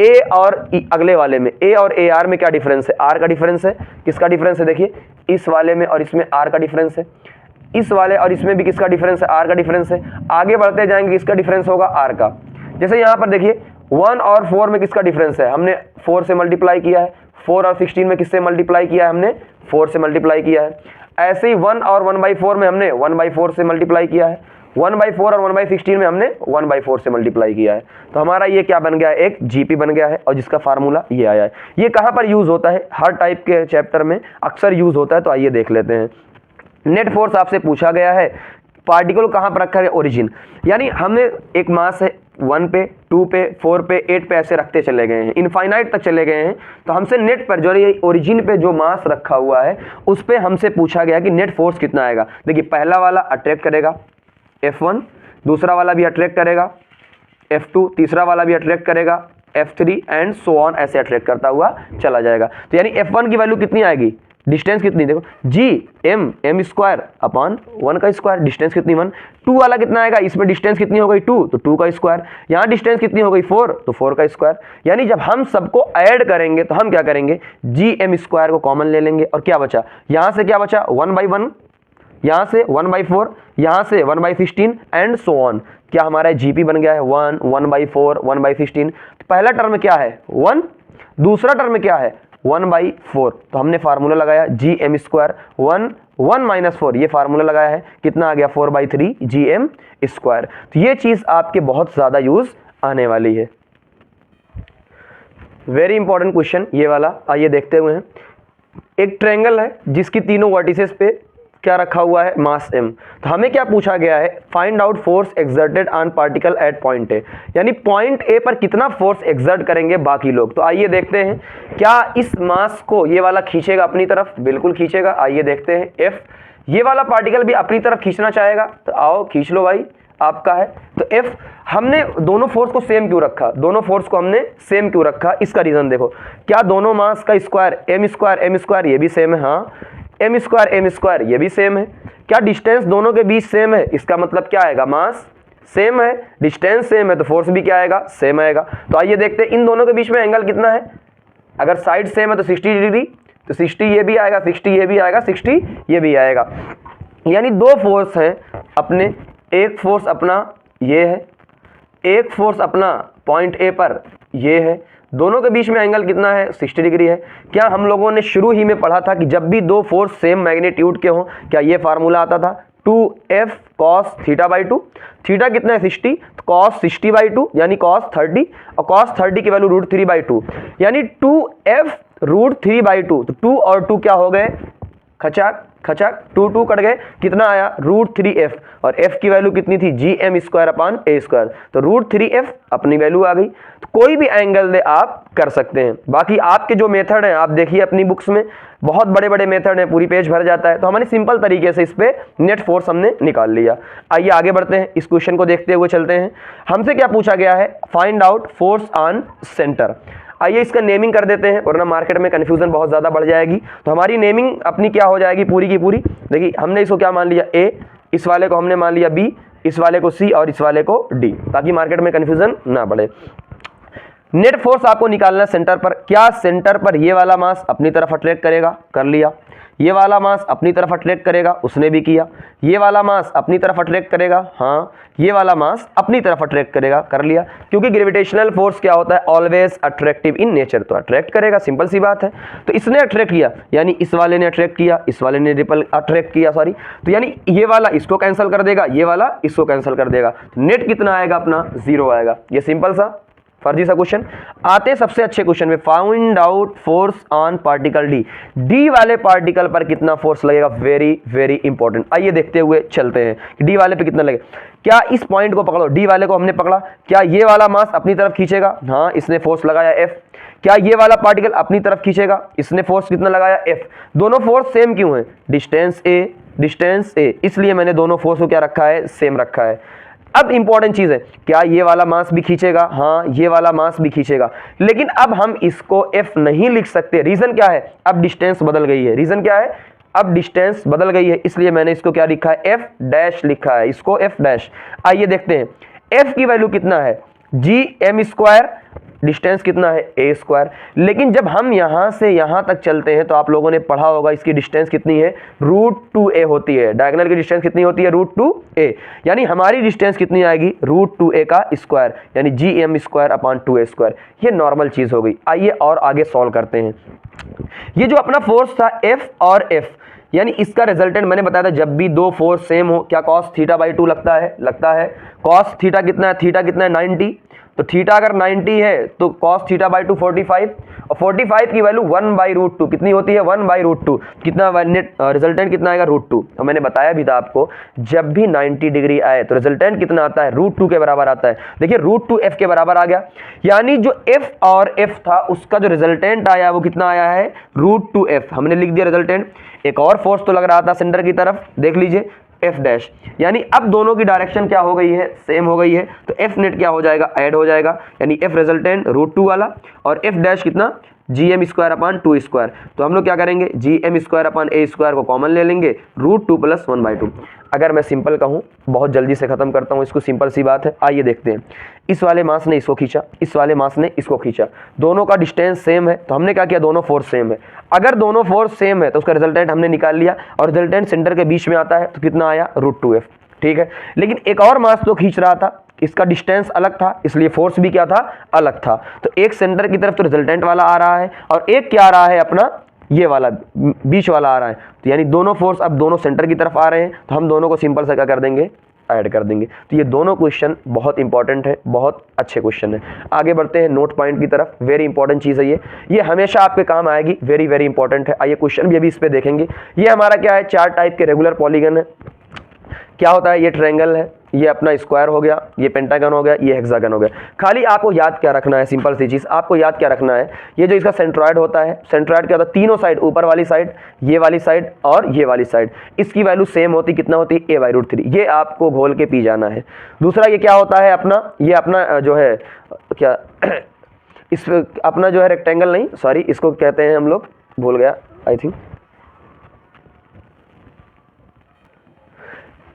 a और अगले वाले में a और AR में क्या डिफरेंस है, r का डिफरेंस है। किसका डिफरेंस है, देखिए इस वाले में और इसमें r का डिफरेंस है, इस वाले और इसमें भी किसका डिफरेंस है, r का डिफरेंस है। आगे बढ़ते जाएंगे किसका डिफरेंस होगा, r का। जैसे यहाँ पर देखिए 1 और 4 में किसका डिफरेंस है, हमने 4 से मल्टीप्लाई किया है। 4 और 16 में किससे मल्टीप्लाई किया है, हमने 4 से मल्टीप्लाई किया है। ऐसे ही 1 और 1/4 में हमने 1/4 से मल्टीप्लाई किया है। 1/4 और 1/16 में हमने 1/4 से मल्टीप्लाई किया है, तो हमारा ये क्या बन गया है, एक जीपी बन गया है, और जिसका फार्मूला ये आया है। ये कहाँ पर यूज होता है, हर टाइप के चैप्टर में अक्सर यूज होता है, तो आइए देख लेते हैं। नेट फोर्स आपसे पूछा गया है, पार्टिकल कहाँ पर रखा है, ओरिजिन, यानी हमने एक मास है 1 पे, 2 पे, 4 पे, 8 पे ऐसे रखते चले गए हैं, इनफाइनाइट तक चले गए हैं, तो हमसे नेट पर जो ये ओरिजिन पे जो मास रखा हुआ है उस पे हमसे पूछा गया कि नेट फोर्स कितना आएगा। देखिए पहला वाला अट्रैक्ट करेगा F1, दूसरा वाला भी अट्रैक्ट करेगा F2, तीसरा वाला भी अट्रैक्ट करेगा F3 एंड सो ऑन, ऐसे अट्रैक्ट करता हुआ चला जाएगा। तो यानी F1 की वैल्यू कितनी आएगी, डिस्टेंस कितनी, देखो m स्क्वायर अपॉन 1 का स्क्वायर, डिस्टेंस कितनी 1। 2 वाला कितना आएगा, इसमें डिस्टेंस कितनी हो गई 2, तो 2 का स्क्वायर, यहाँ डिस्टेंस कितनी हो गई 4, तो 4 का स्क्वायर। यानी जब हम सबको ऐड करेंगे तो हम क्या करेंगे, m स्क्वायर को कॉमन ले लेंगे, और क्या बचा, यहाँ से क्या बचा 1/1, यहाँ से 1/4, यहाँ से 1/16 एंड सो ऑन। क्या हमारा जीपी बन गया है 1, 1/4, 1/16। तो पहला टर्म क्या है 1, दूसरा टर्म क्या है 1/4, तो हमने फार्मूला लगाया m स्क्वायर 1 4, ये फार्मूला लगाया है, कितना आ गया 4/3 m स्क्वायर। तो ये चीज आपके बहुत ज्यादा यूज आने वाली है। वेरी इंपॉर्टेंट क्वेश्चन ये वाला, आइए देखते हुए हैं। एक ट्रायंगल है जिसकी तीनों वर्टिसेस पे क्या रखा हुआ है, मास m। तो हमें क्या पूछा गया है, find out force exerted on particle at point A, यानी पॉइंट ए पर कितना फोर्स एक्सर्ट करेंगे बाकी लोग। तो आइए देखते हैं, क्या इस मास को ये वाला खींचेगा अपनी तरफ, बिल्कुल खींचेगा। आइए देखते हैं F, ये वाला पार्टिकल भी अपनी तरफ खींचना चाहेगा, तो आओ खींच लो भाई, आपका है। तो F, हमने दोनों फोर्स को सेम क्यों रखा, दोनों फोर्स को हमने सेम क्यों रखा, इसका रीजन देखो, क्या दोनों मास का स्क्वायर m स्क्वायर ये भी सेम है, हाँ m स्क्वायर ये भी सेम है। क्या डिस्टेंस दोनों के बीच सेम है, इसका मतलब क्या आएगा, मास सेम है, डिस्टेंस सेम है, तो फोर्स भी क्या आएगा, सेम आएगा। तो आइए देखते हैं इन दोनों के बीच में एंगल कितना है, अगर साइड सेम है तो 60 डिग्री, तो 60 ये भी आएगा, 60 ये भी आएगा, 60 ये भी आएगा। यानी दो फोर्स हैं अपने, एक फोर्स अपना ये है, एक फोर्स अपना पॉइंट ए पर ये है, दोनों के बीच में एंगल कितना है 60 डिग्री है। क्या हम लोगों ने शुरू ही में पढ़ा था कि जब भी दो फोर्स सेम मैग्नीट्यूड के हों, क्या ये फार्मूला आता था 2f cos θ/2, थीटा कितना है 60, तो cos 60/2 यानी cos 30, और cos 30 की वैल्यू √3/2, यानी 2f √3/2, तो 2 और 2 क्या हो गए, खचाक खचाक, 2 कट गए, कितना आया √3f, और f की वैल्यू कितनी थी gm square upon a square, तो √3f अपनी वैल्यू आ गई। तो कोई भी एंगल दे आप कर सकते हैं। बाकी आपके जो मेथड हैं आप देखिए अपनी बुक्स में, बहुत बड़े बड़े मेथड हैं, पूरी पेज भर जाता है, तो हमारे सिंपल तरीके से इस पे नेट फोर्स हमने निकाल लिया। आइए आगे बढ़ते हैं, इस क्वेश्चन को देखते हुए चलते हैं। हमसे क्या पूछा गया है, find out force on centre. आइए इसका नेमिंग कर देते हैं, वरना मार्केट में कंफ्यूजन बहुत ज़्यादा बढ़ जाएगी। तो हमारी नेमिंग अपनी क्या हो जाएगी पूरी की पूरी, देखिए हमने इसको क्या मान लिया A, इस वाले को हमने मान लिया B, इस वाले को C और इस वाले को D, ताकि मार्केट में कंफ्यूजन ना बढ़े। नेट फोर्स आपको निकालना सेंटर पर, क्या सेंटर पर ये वाला मास अपनी तरफ अट्रैक्ट करेगा, कर लिया, ये वाला मास अपनी तरफ अट्रैक्ट करेगा, उसने भी किया, ये वाला मास अपनी तरफ अट्रैक्ट करेगा, हाँ ये वाला मास अपनी तरफ अट्रैक्ट करेगा, कर लिया। क्योंकि ग्रेविटेशनल फोर्स क्या होता है, ऑलवेज अट्रैक्टिव इन नेचर, तो अट्रैक्ट करेगा, सिंपल सी बात है। तो इसने अट्रैक्ट किया, यानी इस वाले ने अट्रैक्ट किया, इस वाले ने रिपल अट्रैक्ट किया, सॉरी, तो यानी ये वाला इसको कैंसिल कर देगा, ये वाला इसको कैंसिल कर देगा, तो नेट कितना आएगा अपना 0 आएगा। ये सिंपल सा फर्जी सा क्वेश्चन। आते सबसे अच्छे क्वेश्चन में, find out force on particle D, D वाले पार्टिकल पर कितना फोर्स लगेगा, वेरी वेरी इंपॉर्टेंट। आइए देखते हुए चलते हैं कि डी वाले पे कितना लगेगा। क्या इस पॉइंट को पकड़ो, डी वाले को हमने पकड़ा, क्या ये वाला मास अपनी तरफ खींचेगा, हाँ इसने फोर्स लगाया F। क्या ये वाला पार्टिकल अपनी तरफ खींचेगा, इसने फोर्स कितना लगाया F। दोनों फोर्स सेम क्यों है, डिस्टेंस A, इसलिए मैंने दोनों फोर्स को क्या रखा है, सेम रखा है। अब इंपॉर्टेंट चीज है, क्या ये वाला मास भी खींचेगा, हाँ ये वाला मास भी खींचेगा, लेकिन अब हम इसको F नहीं लिख सकते। रीजन क्या है, अब डिस्टेंस बदल गई है, रीजन क्या है, अब डिस्टेंस बदल गई है, इसलिए मैंने इसको क्या लिखा है, F डैश लिखा है, इसको F डैश। आइए देखते हैं F की वैल्यू कितना है, gm स्क्वायर, डिस्टेंस कितना है a स्क्वायर। लेकिन जब हम यहां से यहां तक चलते हैं तो आप लोगों ने पढ़ा होगा इसकी डिस्टेंस कितनी है, √2a होती है, डायगोनल की डिस्टेंस कितनी होती है, √2a, यानी हमारी डिस्टेंस कितनी आएगी, √2a का स्क्वायर, यानी gm square upon 2a square. ये नॉर्मल चीज हो गई। आइए और आगे सॉल्व करते हैं। ये जो अपना फोर्स था F और F, यानी इसका रिजल्टेंट मैंने बताया था जब भी दो फोर्स सेम हो क्या कॉस थीटा बाई 2 लगता है। कॉस थीटा कितना है, थीटा कितना है 90, तो थीटा अगर 90 है तो कॉस थीटा बाई 2 45, और 45 की वैल्यू 1/√2 कितनी होती है 1/√2, कितना नेट रिजल्टेंट कितना आएगा √2। और मैंने बताया भी था आपको जब भी 90 डिग्री आए तो रिजल्टेंट कितना आता है √2 के बराबर आता है। देखिए √2 f के बराबर आ गया, यानी जो f और f था उसका जो रिजल्टेंट आया वो कितना आया है √2f। हमने लिख दिया रिजल्टेंट। एक और फोर्स तो लग रहा था सेंटर की तरफ, देख लीजिए एफ डैश, यानी अब दोनों की डायरेक्शन क्या हो गई है सेम हो गई है, तो एफ नेट क्या हो जाएगा ऐड हो जाएगा, यानी एफ रिजल्टेंट √2 वाला और एफ डैश कितना gm² / 2²। तो हम लोग क्या करेंगे gm² / a² को कॉमन ले लेंगे, √2 + 1/2। अगर मैं सिंपल कहूँ बहुत जल्दी से खत्म करता हूँ इसको, सिंपल सी बात है, आइए देखते हैं। इस वाले मास ने इसको खींचा, इस वाले मास ने इसको खींचा, दोनों का डिस्टेंस सेम है, तो हमने क्या किया दोनों फोर्स सेम है। अगर दोनों फोर्स सेम है तो उसका रिजल्टेंट हमने निकाल लिया, और रिजल्टेंट सेंटर के बीच में आता है तो कितना आया √2f, ठीक है। लेकिन एक और मास तो खींच रहा था, इसका डिस्टेंस अलग था इसलिए फोर्स भी क्या था अलग था, तो एक सेंटर की तरफ तो रिजल्टेंट वाला आ रहा है और एक क्या आ रहा है अपना ये वाला बीच वाला आ रहा है, तो यानी दोनों फोर्स अब दोनों सेंटर की तरफ आ रहे हैं, तो हम दोनों को सिंपल से क्या कर देंगे ऐड कर देंगे। तो ये दोनों क्वेश्चन बहुत इंपॉर्टेंट है, बहुत अच्छे क्वेश्चन है। आगे बढ़ते हैं नोट पॉइंट की तरफ, वेरी इंपॉर्टेंट चीज़ है ये हमेशा आपके काम आएगी, वेरी वेरी इंपॉर्टेंट है। आइए क्वेश्चन भी अभी इस पे देखेंगे। ये हमारा क्या है 4 टाइप के रेगुलर पॉलीगन है। क्या होता है ये ट्रायंगल है, ये अपना स्क्वायर हो गया, ये पेंटागन हो गया, ये हेक्सागन हो गया। खाली आपको याद क्या रखना है, सिंपल सी चीज़ आपको याद क्या रखना है, ये जो इसका सेंट्रॉयड होता है, सेंट्रॉयड क्या होता है तीनों साइड, ऊपर वाली साइड, ये वाली साइड और ये वाली साइड, इसकी वैल्यू सेम होती कितना होती है a/√3, ये आपको घोल के पी जाना है। दूसरा ये क्या होता है अपना, ये अपना जो है क्या इस अपना जो है रेक्टेंगल नहीं सॉरी इसको कहते हैं हम लोग, भूल गया आई थिंक,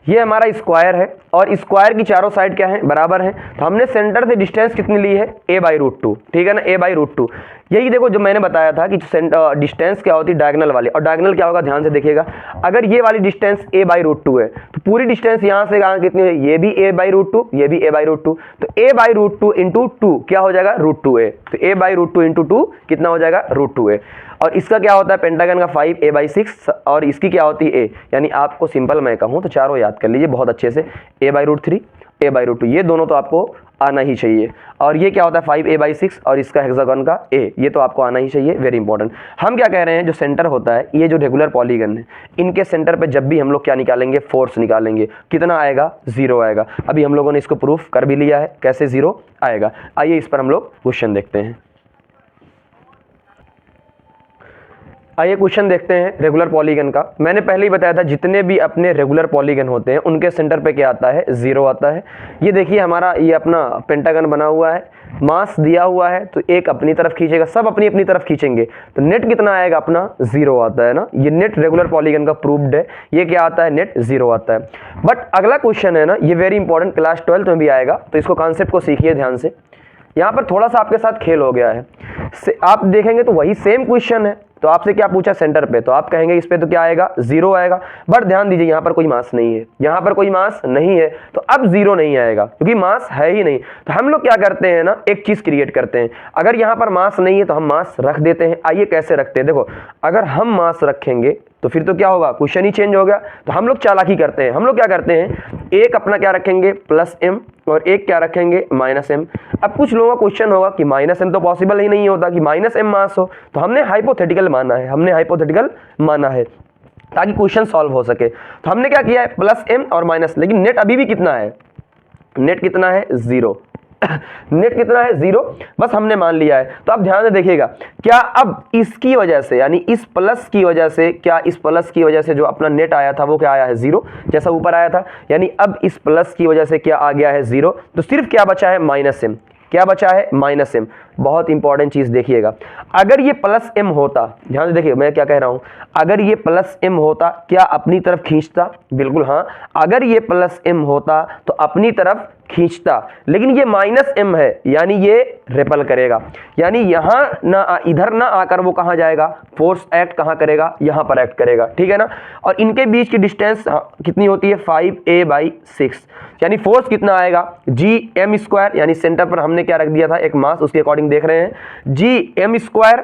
ये हमारा स्क्वायर है और स्क्वायर की चारों साइड क्या है बराबर है, तो हमने सेंटर से डिस्टेंस कितनी ली है a/√2, ठीक है ना a/√2। यही देखो जो मैंने बताया था कि डिस्टेंस क्या होती है डायगोनल वाली, और डायगोनल क्या होगा ध्यान से देखिएगा, अगर ये वाली डिस्टेंस a/√2 है तो पूरी डिस्टेंस यहाँ से कहाँ कितनी है, ये भी a/√2 ये भी a/√2, तो a/√2 × 2 क्या हो जाएगा √2a, तो a/√2 × 2 कितना हो जाएगा √2a। और इसका क्या होता है पेंटागन का 5a/6 और इसकी क्या होती है a, यानी आपको सिंपल मैं कहूँ तो चारों याद कर लीजिए बहुत अच्छे से, a/√3 a/√2 ये दोनों तो आपको आना ही चाहिए, और ये क्या होता है 5a/6 और इसका हेक्सागन का a, ये तो आपको आना ही चाहिए, वेरी इंपॉर्टेंट। हम क्या कह रहे हैं जो सेंटर होता है ये जो रेगुलर पॉलीगन है इनके सेंटर पे जब भी हम लोग क्या निकालेंगे फोर्स निकालेंगे, कितना आएगा 0 आएगा। अभी हम लोगों ने इसको प्रूफ कर भी लिया है कैसे 0 आएगा। आइए इस पर हम लोग क्वेश्चन देखते हैं। आइए क्वेश्चन देखते हैं रेगुलर पॉलीगन का। मैंने पहले ही बताया था जितने भी अपने रेगुलर पॉलीगन होते हैं उनके सेंटर पे क्या आता है 0 आता है। ये देखिए हमारा ये अपना पेंटागन बना हुआ है, मास दिया हुआ है तो एक अपनी तरफ खींचेगा, सब अपनी अपनी तरफ खींचेंगे तो नेट कितना आएगा अपना 0 आता है ना, ये नेट रेगुलर पॉलीगन का प्रूव्ड है, ये क्या आता है नेट 0 आता है। बट अगला क्वेश्चन है ना ये वेरी इंपॉर्टेंट, क्लास 12 में भी आएगा, तो इसको कॉन्सेप्ट को सीखिए ध्यान से। यहाँ पर थोड़ा सा आपके साथ खेल हो गया है, आप देखेंगे तो वही सेम क्वेश्चन है, तो आपसे क्या पूछा सेंटर पे, तो आप कहेंगे इस पे तो क्या आएगा 0 आएगा, बट ध्यान दीजिए यहाँ पर कोई मास नहीं है, यहाँ पर कोई मास नहीं है तो अब 0 नहीं आएगा क्योंकि मास है ही नहीं। तो हम लोग क्या करते हैं ना एक चीज क्रिएट करते हैं, अगर यहाँ पर मास नहीं है तो हम मास रख देते हैं। आइए कैसे रखते हैं, देखो अगर हम मास रखेंगे तो फिर तो क्या होगा क्वेश्चन ही चेंज हो गया। तो हम लोग चालाकी करते हैं, हम लोग क्या करते हैं एक अपना क्या रखेंगे +m और एक क्या रखेंगे -m। अब कुछ लोगों का क्वेश्चन होगा कि -m तो पॉसिबल ही नहीं होता कि -m मास हो, तो हमने हाइपोथेटिकल माना है, हमने हाइपोथेटिकल माना है ताकि क्वेश्चन सॉल्व हो सके। तो हमने क्या किया है +m और माइनस, लेकिन नेट अभी भी कितना है, नेट कितना है 0 नेट कितना है 0, बस हमने मान लिया है। तो आप ध्यान से देखिएगा क्या अब इसकी वजह से यानी इस प्लस की वजह से, क्या इस प्लस की वजह से जो अपना नेट आया था वो क्या आया है 0 जैसा ऊपर आया था, यानी अब इस प्लस की वजह से क्या आ गया है 0, तो सिर्फ क्या बचा है -m, क्या बचा है -m। बहुत इंपॉर्टेंट चीज देखिएगा, अगर ये +m होता, ध्यान से देखिए मैं क्या कह रहा हूं, अगर ये +m होता क्या अपनी तरफ खींचता, बिल्कुल हाँ, अगर ये +m होता तो अपनी तरफ खींचता, लेकिन ये -m है यानी ये रिपल करेगा, यानी यहां ना इधर ना आकर वो कहां जाएगा, फोर्स एक्ट कहां करेगा, यहां पर एक्ट करेगा, ठीक है ना। और इनके बीच की डिस्टेंस कितनी होती है 5a/6, यानी फोर्स कितना आएगा gm², यानी सेंटर पर हमने क्या रख दिया था एक मास, उसके अकॉर्डिंग देख रहे हैं gm²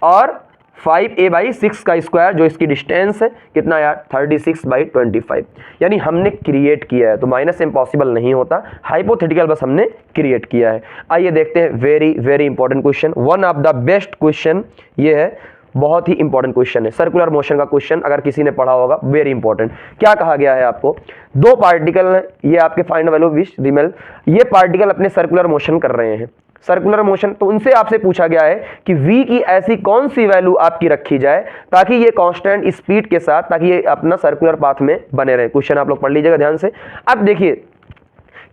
और 5a/6 का स्क्वायर, जो इसकी डिस्टेंस है कितना यार 36/25, यानी हमने क्रिएट किया है, तो माइनस इम्पॉसिबल नहीं होता, हाइपोथेटिकल बस हमने क्रिएट किया है। आइए देखते हैं, very very important question, one of the best question ये है, बहुत ही इंपॉर्टेंट क्वेश्चन है, सर्कुलर मोशन का क्वेश्चन, अगर किसी ने पढ़ा होगा, वेरी इंपॉर्टेंट। क्या कहा गया है आपको, दो पार्टिकल हैं, ये आपके फाइंड वैल्यू विच रिमेल, ये पार्टिकल अपने सर्कुलर मोशन कर रहे हैं, सर्कुलर मोशन, तो उनसे आपसे पूछा गया है कि v की ऐसी कौन सी वैल्यू आपकी रखी जाए ताकि ये कांस्टेंट स्पीड के साथ, ताकि ये अपना सर्कुलर पाथ में बने रहे। क्वेश्चन आप लोग पढ़ लीजिएगा ध्यान से। अब देखिए,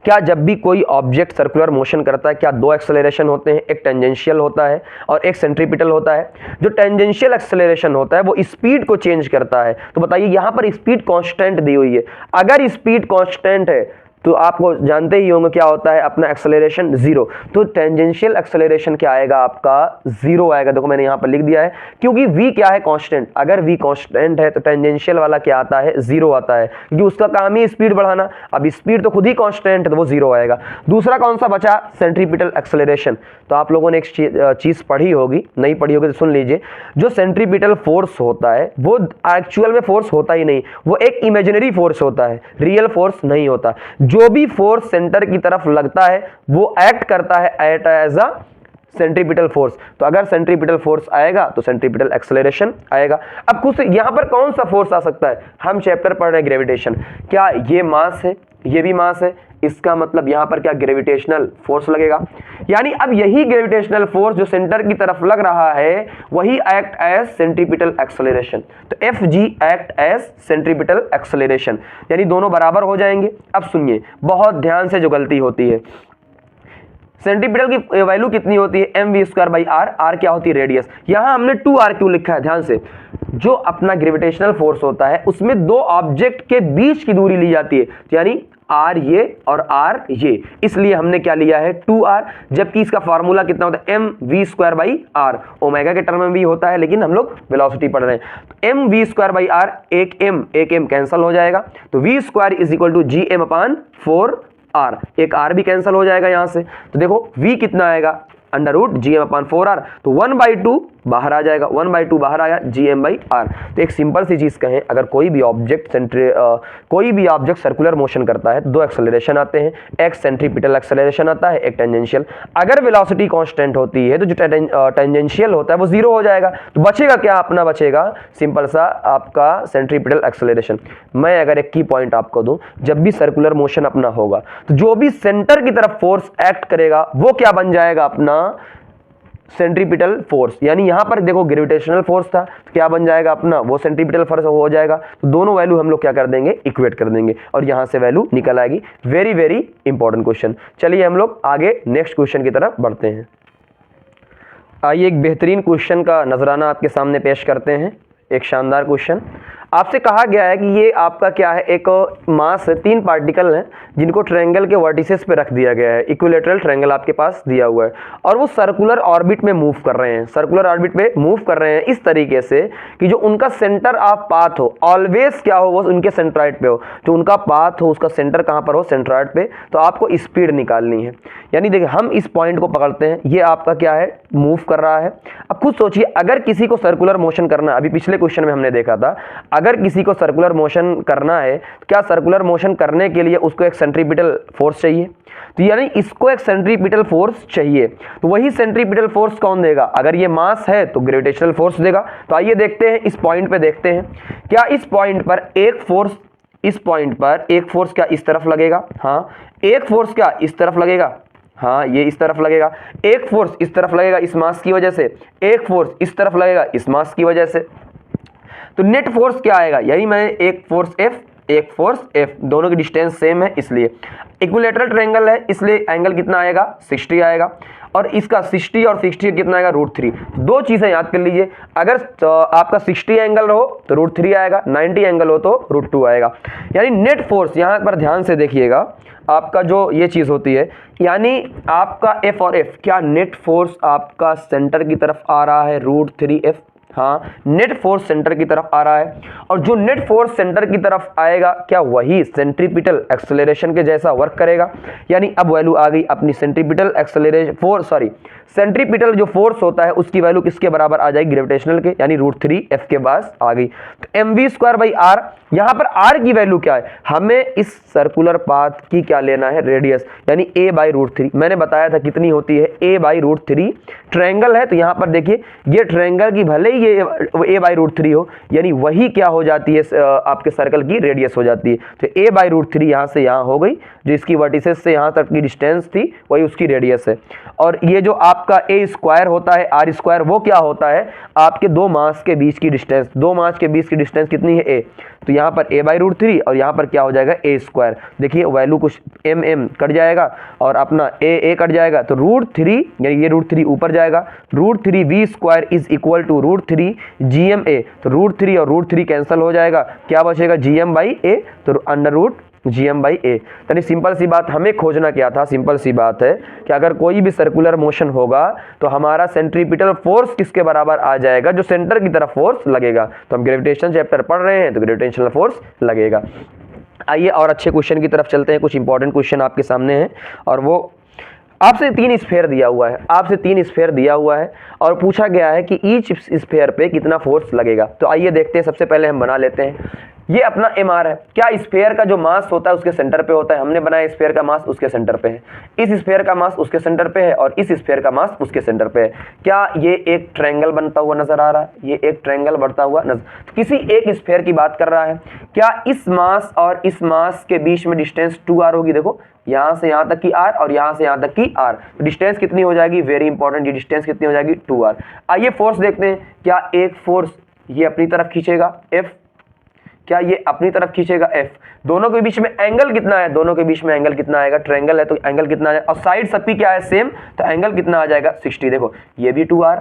क्या जब भी कोई ऑब्जेक्ट सर्कुलर मोशन करता है, क्या दो एक्सेलरेशन होते हैं, एक टेंजेंशियल होता है और एक सेंट्रीपिटल होता है। जो टेंजेंशियल एक्सेलरेशन होता है वो स्पीड को चेंज करता है, तो बताइए यहां पर स्पीड कांस्टेंट दी हुई है, अगर स्पीड कांस्टेंट है तो आपको जानते ही होंगे क्या होता है अपना एक्सेलरेशन जीरो, तो टेंजेंशियल एक्सेलरेशन क्या आएगा आपका जीरो आएगा। देखो मैंने यहां पर लिख दिया है, क्योंकि v क्या है कांस्टेंट, अगर v कांस्टेंट है तो टेंजेंशियल वाला क्या आता है जीरो आता है, क्योंकि उसका काम ही स्पीड बढ़ाना, अब स्पीड तो खुद ही कांस्टेंट है तो वो जीरो आएगा। दूसरा कौन सा बचा, सेंट्रीपिटल एक्सेलरेशन, तो आप लोगों ने एक चीज पढ़ी होगी, नहीं पढ़ी होगी तो सुन लीजिए, जो सेंट्रीपिटल फोर्स होता है वो एक्चुअल में फोर्स होता ही नहीं, वो एक इमेजिनरी फोर्स होता है, रियल फोर्स नहीं होता। जो भी फोर्स सेंटर की तरफ लगता है वो एक्ट करता है एज अ सेंट्रीपिटल फोर्स, तो अगर सेंट्रीपिटल फोर्स आएगा तो सेंट्रीपिटल एक्सेलरेशन आएगा। अब कुछ यहां पर कौन सा फोर्स आ सकता है, हम चैप्टर पढ़ रहे हैं ग्रेविटेशन, क्या ये मास है, ये भी मास है, इसका मतलब यहां पर क्या ग्रेविटेशनल फोर्स लगेगा, यानी अब यही ग्रेविटेशनल फोर्स जो सेंटर की तरफ लग रहा है वही एक्ट एज सेंट्रीपिटल एक्सेलरेशन, तो Fg act as centripetal acceleration, यानी दोनों बराबर हो जाएंगे। अब सुनिए, बहुत ध्यान से जो गलती होती है, सेंट्रीपिटल की वैल्यू कितनी होती है mv²/r, r क्या होती है रेडियस, यहां हमने 2r क्यों लिखा है, ध्यान से, जो अपना ग्रेविटेशनल फोर्स होता है उसमें दो ऑब्जेक्ट के बीच की दूरी ली जाती है, तो यानी r ये और r ये, इसलिए हमने क्या लिया है 2r, जबकि इसका फार्मूला कितना होता है mv²/r, ओमेगा के टर्म में भी होता है लेकिन हम लोग वेलोसिटी पढ़ रहे हैं, तो mv²/r, एक m कैंसिल हो जाएगा, तो v² = gm/4r, एक r भी कैंसिल हो जाएगा यहां से, तो देखो v कितना आएगा √gm/4r, तो 1/2 बाहर आ जाएगा, 1/2 बाहर आया gm/r। तो एक सिंपल सी चीज कहें, अगर कोई भी ऑब्जेक्ट सर्कुलर मोशन करता है तो दो एक्सेलरेशन आते हैं, एक सेंट्रीपिटल एक्सेलरेशन आता है, एक टेंजेंशियल। अगर वेलोसिटी कांस्टेंट होती है तो जो टेंजेंशियल होता है वो जीरो हो जाएगा, तो बचेगा क्या, अपना बचेगा सिंपल सा आपका सेंट्रीपिटल एक्सेलरेशन। मैं अगर एक की पॉइंट आपको दूं, जब भी सर्कुलर मोशन अपना होगा तो जो भी सेंटर की तरफ फोर्स एक्ट करेगा वो क्या बन जाएगा अपना सेंट्रीपिटल फोर्स, यानी यहां पर देखो ग्रेविटेशनल फोर्स था तो क्या बन जाएगा अपना वो सेंट्रीपिटल फोर्स हो जाएगा, तो दोनों वैल्यू हम लोग क्या कर देंगे इक्वेट कर देंगे और यहां से वैल्यू निकल आएगी। Very very important question. चलिए हम लोग आगे नेक्स्ट क्वेश्चन की तरफ बढ़ते हैं। आइए एक बेहतरीन क्वेश्चन का नजराना आपके सामने पेश करते हैं। एक शानदार क्वेश्चन आपसे कहा गया है कि ये आपका क्या है, एक मास है, तीन पार्टिकल हैं जिनको ट्रायंगल के वर्टिसेस पे रख दिया गया है, इक्विलैटरल ट्रायंगल आपके पास दिया हुआ है और वो सर्कुलर ऑर्बिट में मूव कर रहे हैं, सर्कुलर ऑर्बिट में मूव कर रहे हैं इस तरीके से कि जो उनका सेंटर ऑफ पाथ हो ऑलवेज क्या हो, वो उनके सेंट्रॉइड पे हो, जो उनका पाथ हो उसका सेंटर कहाँ पर हो, सेंट्रॉइड पे, तो आपको स्पीड निकालनी है। यानी देखिए हम इस पॉइंट को पकड़ते हैं, ये आपका क्या है मूव कर रहा है। अब खुद सोचिए, अगर किसी को सर्कुलर मोशन करना, अभी पिछले क्वेश्चन में हमने देखा था, अगर किसी को सर्कुलर मोशन करना है, क्या सर्कुलर मोशन करने के लिए उसको एक सेंट्रीपिटल फोर्स चाहिए, तो यानी इसको एक सेंट्रीपिटल फोर्स चाहिए, तो वही सेंट्रीपिटल फोर्स कौन देगा, अगर ये मास है तो ग्रेविटेशनल फोर्स देगा। तो आइए देखते हैं, इस पॉइंट पे देखते हैं, क्या इस पॉइंट पर एक फोर्स, इस पॉइंट पर एक फोर्स क्या इस तरफ लगेगा, हाँ, एक फोर्स क्या इस तरफ लगेगा, हाँ ये इस तरफ लगेगा, एक फोर्स इस तरफ लगेगा इस मास की वजह से, एक फोर्स इस तरफ लगेगा इस मास की वजह से, तो नेट फोर्स क्या आएगा, यही मैंने एक फोर्स F एक फोर्स F, दोनों की डिस्टेंस सेम है इसलिए इक्विलैटरल ट्रायंगल है, इसलिए एंगल कितना आएगा 60 आएगा और इसका 60 और 60 कितना आएगा √3। दो चीजें याद कर लीजिए, अगर तो आपका 60 एंगल हो तो √3 आएगा, 90 एंगल हो तो √2 आएगा। यानी नेट फोर्स यहां पर ध्यान से देखिएगा, आपका जो ये चीज होती है, यानी आपका F और F क्या नेट फोर्स आपका सेंटर की तरफ आ रहा है √3F, हाँ, नेट फोर्स सेंटर की तरफ आ रहा है, और जो नेट फोर्स सेंटर की तरफ आएगा क्या वही सेंट्रीपिटल एक्सेलरेशन के जैसा वर्क करेगा। यानी अब वैल्यू आ गई अपनी सेंट्रीपिटल एक्सेलरेशन सेंट्रीपिटल जो फोर्स होता है उसकी वैल्यू किसके बराबर आ जाएगी, ग्रेविटेशनल के, यानी √3f के पास आ गई। तो mv²/r, यहां पर r की वैल्यू क्या है, हमें इस सर्कुलर पाथ की क्या लेना है, रेडियस, यानी a/√3। मैंने बताया था कितनी होती है, a/√3। ट्रायंगल है तो यहां पर देखिए ये ट्रायंगल की भले ही ये a/√3 हो, यानी वही क्या हो जाती है आपके सर्कल की रेडियस हो जाती है। तो a/√3 यहां से यहां हो गई, जो इसकी वर्टिसेस से यहां तक की डिस्टेंस थी वही उसकी रेडियस है। और ये जो आपका a² होता है, r², वो क्या होता है, आपके दो मास के बीच की डिस्टेंस। दो मास के बीच की डिस्टेंस कितनी है, a, तो यहाँ पर a/√3 और यहाँ पर क्या हो जाएगा, a²। देखिए वैल्यू कुछ m कट जाएगा और अपना a कट जाएगा, तो √3, यानी ये √3 ऊपर जाएगा, √3v² is equal to √3 gma। तो √3 और √3 कैंसिल हो जाएगा, क्या बचेगा, gm/a, तो √gm/a। यानी सिंपल सी बात हमें खोजना क्या था, सिंपल सी बात है कि अगर कोई भी सर्कुलर मोशन होगा तो हमारा सेंट्रीपिटल फोर्स किसके बराबर आ जाएगा, जो सेंटर की तरफ फोर्स लगेगा। तो हम ग्रेविटेशन चैप्टर पढ़ रहे हैं तो ग्रेविटेशनल फोर्स लगेगा। आइए और अच्छे क्वेश्चन की तरफ चलते हैं। कुछ इंपॉर्टेंट क्वेश्चन आपके सामने हैं, और वो आपसे 3 स्फीयर दिया हुआ है, आपसे 3 स्फीयर दिया हुआ है और पूछा गया है कि ईच स्फीयर पे कितना फोर्स लगेगा। तो आइए देखते हैं, सबसे पहले हम बना लेते हैं। ये अपना mr है, क्या स्फीयर का जो मास होता है उसके सेंटर पे होता है, हमने बनाया स्फीयर का मास उसके सेंटर पे है, इस स्फीयर का मास उसके सेंटर पे है और इस स्फीयर का मास उसके सेंटर पे है। क्या ये एक ट्रायंगल बनता हुआ नजर आ रहा है, ये एक ट्रायंगल बनता हुआ नजर, किसी एक स्फीयर की बात कर रहा है। क्या इस मास और इस मास के बीच में डिस्टेंस 2r होगी, देखो यहां से यहां तक की r और यहां से यहां तक की r, तो डिस्टेंस कितनी हो जाएगी, वेरी इंपॉर्टेंट, ये डिस्टेंस कितनी हो जाएगी, 2r। आइए फोर्स देखते हैं, क्या एक फोर्स ये अपनी तरफ खींचेगा F, क्या ये अपनी तरफ खींचेगा F। दोनों के बीच में एंगल कितना है, दोनों के बीच में एंगल कितना आएगा, ट्रायंगल है तो एंगल कितना आएगा, और साइड सबकी क्या है, सेम, तो एंगल कितना आ जाएगा, 60। देखो ये भी 2r,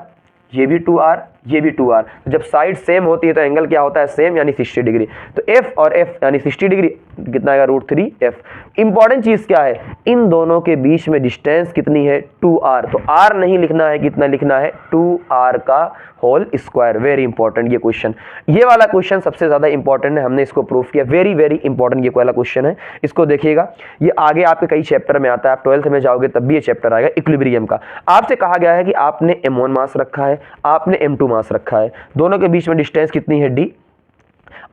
ये भी 2r, ये भी 2r, तो जब साइड सेम होती है तो एंगल क्या होता है, सेम, यानी 60 डिग्री। तो f और f यानी 60 डिग्री, कितना आएगा, √3f। इंपॉर्टेंट चीज क्या है, इन दोनों के बीच में डिस्टेंस कितनी है, 2r, तो r नहीं लिखना है, कितना लिखना है, 2r का होल स्क्वायर। वेरी इंपॉर्टेंट ये क्वेश्चन, ये वाला क्वेश्चन सबसे ज्यादा इंपॉर्टेंट है, हमने इसको प्रूफ किया। वेरी वेरी इंपॉर्टेंट ये वाला क्वेश्चन है, इसको देखिएगा, ये आगे आपके कई चैप्टर में आता है, आप 12th में जाओगे तब भी ये चैप्टर आएगा, इक्विलिब्रियम का। आपसे कहा गया है कि आपने m1 मास रखा है, आपने m2 मास रखा है, दोनों के बीच में डिस्टेंस कितनी है, d,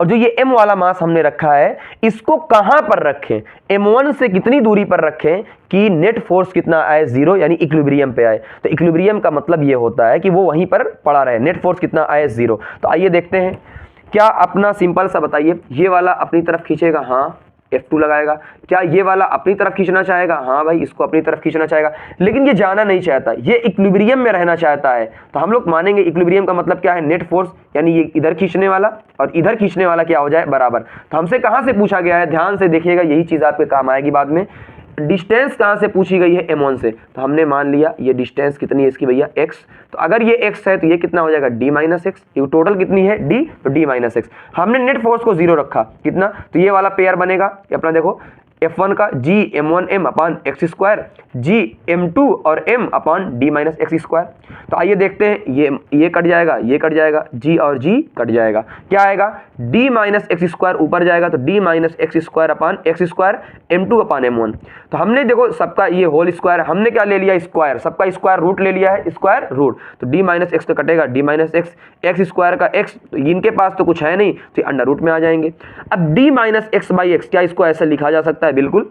और जो ये m वाला मास हमने रखा है इसको कहां पर रखें, m1 से कितनी दूरी पर रखें कि नेट फोर्स कितना आए, 0, यानी इक्विलिब्रियम पे आए। तो इक्विलिब्रियम का मतलब ये होता है कि वो वहीं पर पड़ा रहे, नेट फोर्स कितना आए, 0। तो आइए देखते हैं, क्या अपना सिंपल सा बताइए, ये वाला अपनी तरफ खींचेगा, हाँ F2 लगाएगा। क्या ये वाला अपनी तरफ खींचना चाहेगा, हाँ भाई इसको अपनी तरफ खींचना चाहेगा, लेकिन ये जाना नहीं चाहता, ये इक्विलिब्रियम में रहना चाहता है। तो हम लोग मानेंगे इक्विलिब्रियम का मतलब क्या है, नेट फोर्स, यानी ये इधर खींचने वाला और इधर खींचने वाला क्या हो जाए, बराबर। तो हमसे कहां से पूछा गया है, ध्यान से देखिएगा, यही चीज आपके काम आएगी बाद में। डिस्टेंस कहां से पूछी गई है, m1 से, तो हमने मान लिया ये डिस्टेंस कितनी है इसकी भैया, x। तो अगर ये x है तो ये कितना हो जाएगा, d-x, ये टोटल कितनी है, d, तो d-x। हमने नेट फोर्स को 0 रखा, कितना, तो ये वाला पेयर बनेगा, ये अपना देखो F1 का g m1m अपान x², g m2 और m अपान d-x²। तो आइए देखते हैं, ये कट जाएगा, ये कट जाएगा, g और g कट जाएगा, क्या आएगा, d-x² ऊपर जाएगा, तो d-x² अपान x² m2 अपान m1। तो हमने देखो सबका ये होल स्क्वायर, हमने क्या ले लिया, स्क्वायर, सबका स्क्वायर रूट ले लिया है, स्क्वायर रूट, तो d-x तो कटेगा, d-x, x² का x, तो इनके पास तो कुछ है नहीं तो ये अंडर रूट में आ जाएंगे। अब d-x/x, क्या इसको ऐसे लिखा जा सकता है, बिल्कुल,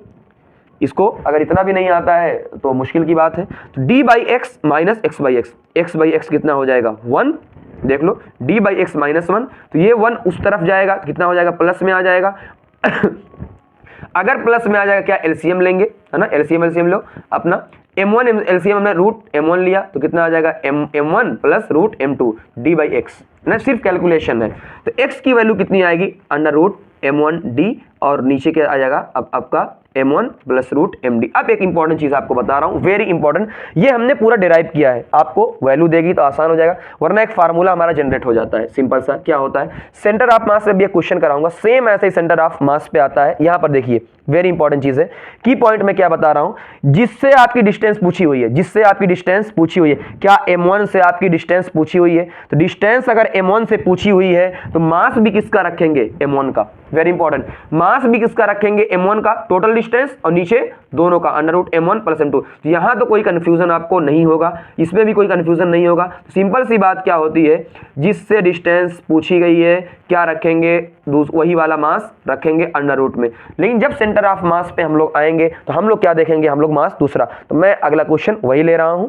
इसको अगर इतना भी नहीं आता है तो मुश्किल की बात है। तो d/x माइनस x/x, x/x कितना हो जाएगा, 1, देख लो d/x -1, तो ये 1 उस तरफ जाएगा, कितना हो जाएगा, प्लस में आ जाएगा। अगर प्लस में आ जाएगा, क्या एलसीएम लेंगे, है ना, एलसीएम लो अपना, m1 एलसीएम हमने रूट m1 लिया तो कितना आ जाएगा, m1 plus root m2 d/x ना, सिर्फ कैलकुलेशन है। तो x की वैल्यू कितनी आएगी, अंडर रूट m1 d, और नीचे क्या आ जाएगा अब आपका m1 प्लस रूट md। अब एक इंपॉर्टेंट चीज आपको बता रहा हूं, वेरी इंपॉर्टेंट, ये हमने पूरा डिराइव किया है, आपको वैल्यू देगी तो आसान हो जाएगा, वरना एक फार्मूला हमारा जनरेट हो जाता है सिंपल सा। क्या होता है, सेंटर ऑफ मास से भी एक क्वेश्चन कराऊंगा, सेम ऐसे ही सेंटर ऑफ मास पे आता है। यहां पर देखिए वेरी इंपॉर्टेंट चीज है, की पॉइंट में क्या बता रहा हूं, जिससे आपकी डिस्टेंस पूछी हुई है, जिससे आपकी डिस्टेंस पूछी हुई है, क्या m1 से आपकी डिस्टेंस पूछी हुई है, तो डिस्टेंस अगर m1 से पूछी हुई है तो मास भी किसका रखेंगे, m1 का। वेरी इंपॉर्टेंट, मास भी किसका रखेंगे, m1 का, टोटल डिस्टेंस और नीचे दोनों का under root m1 plus m2। यहां तो कोई कंफ्यूजन आपको नहीं होगा, इसमें भी कोई कंफ्यूजन नहीं होगा। सिंपल सी बात क्या होती है, जिससे डिस्टेंस पूछी गई है क्या रखेंगे, वही वाला मास रखेंगे अंडर रूट में। लेकिन जब सेंटर ऑफ मास पे हम लोग आएंगे तो हम लोग क्या देखेंगे, हम लोग मास दूसरा। तो मैं अगला क्वेश्चन वही ले रहा हूं।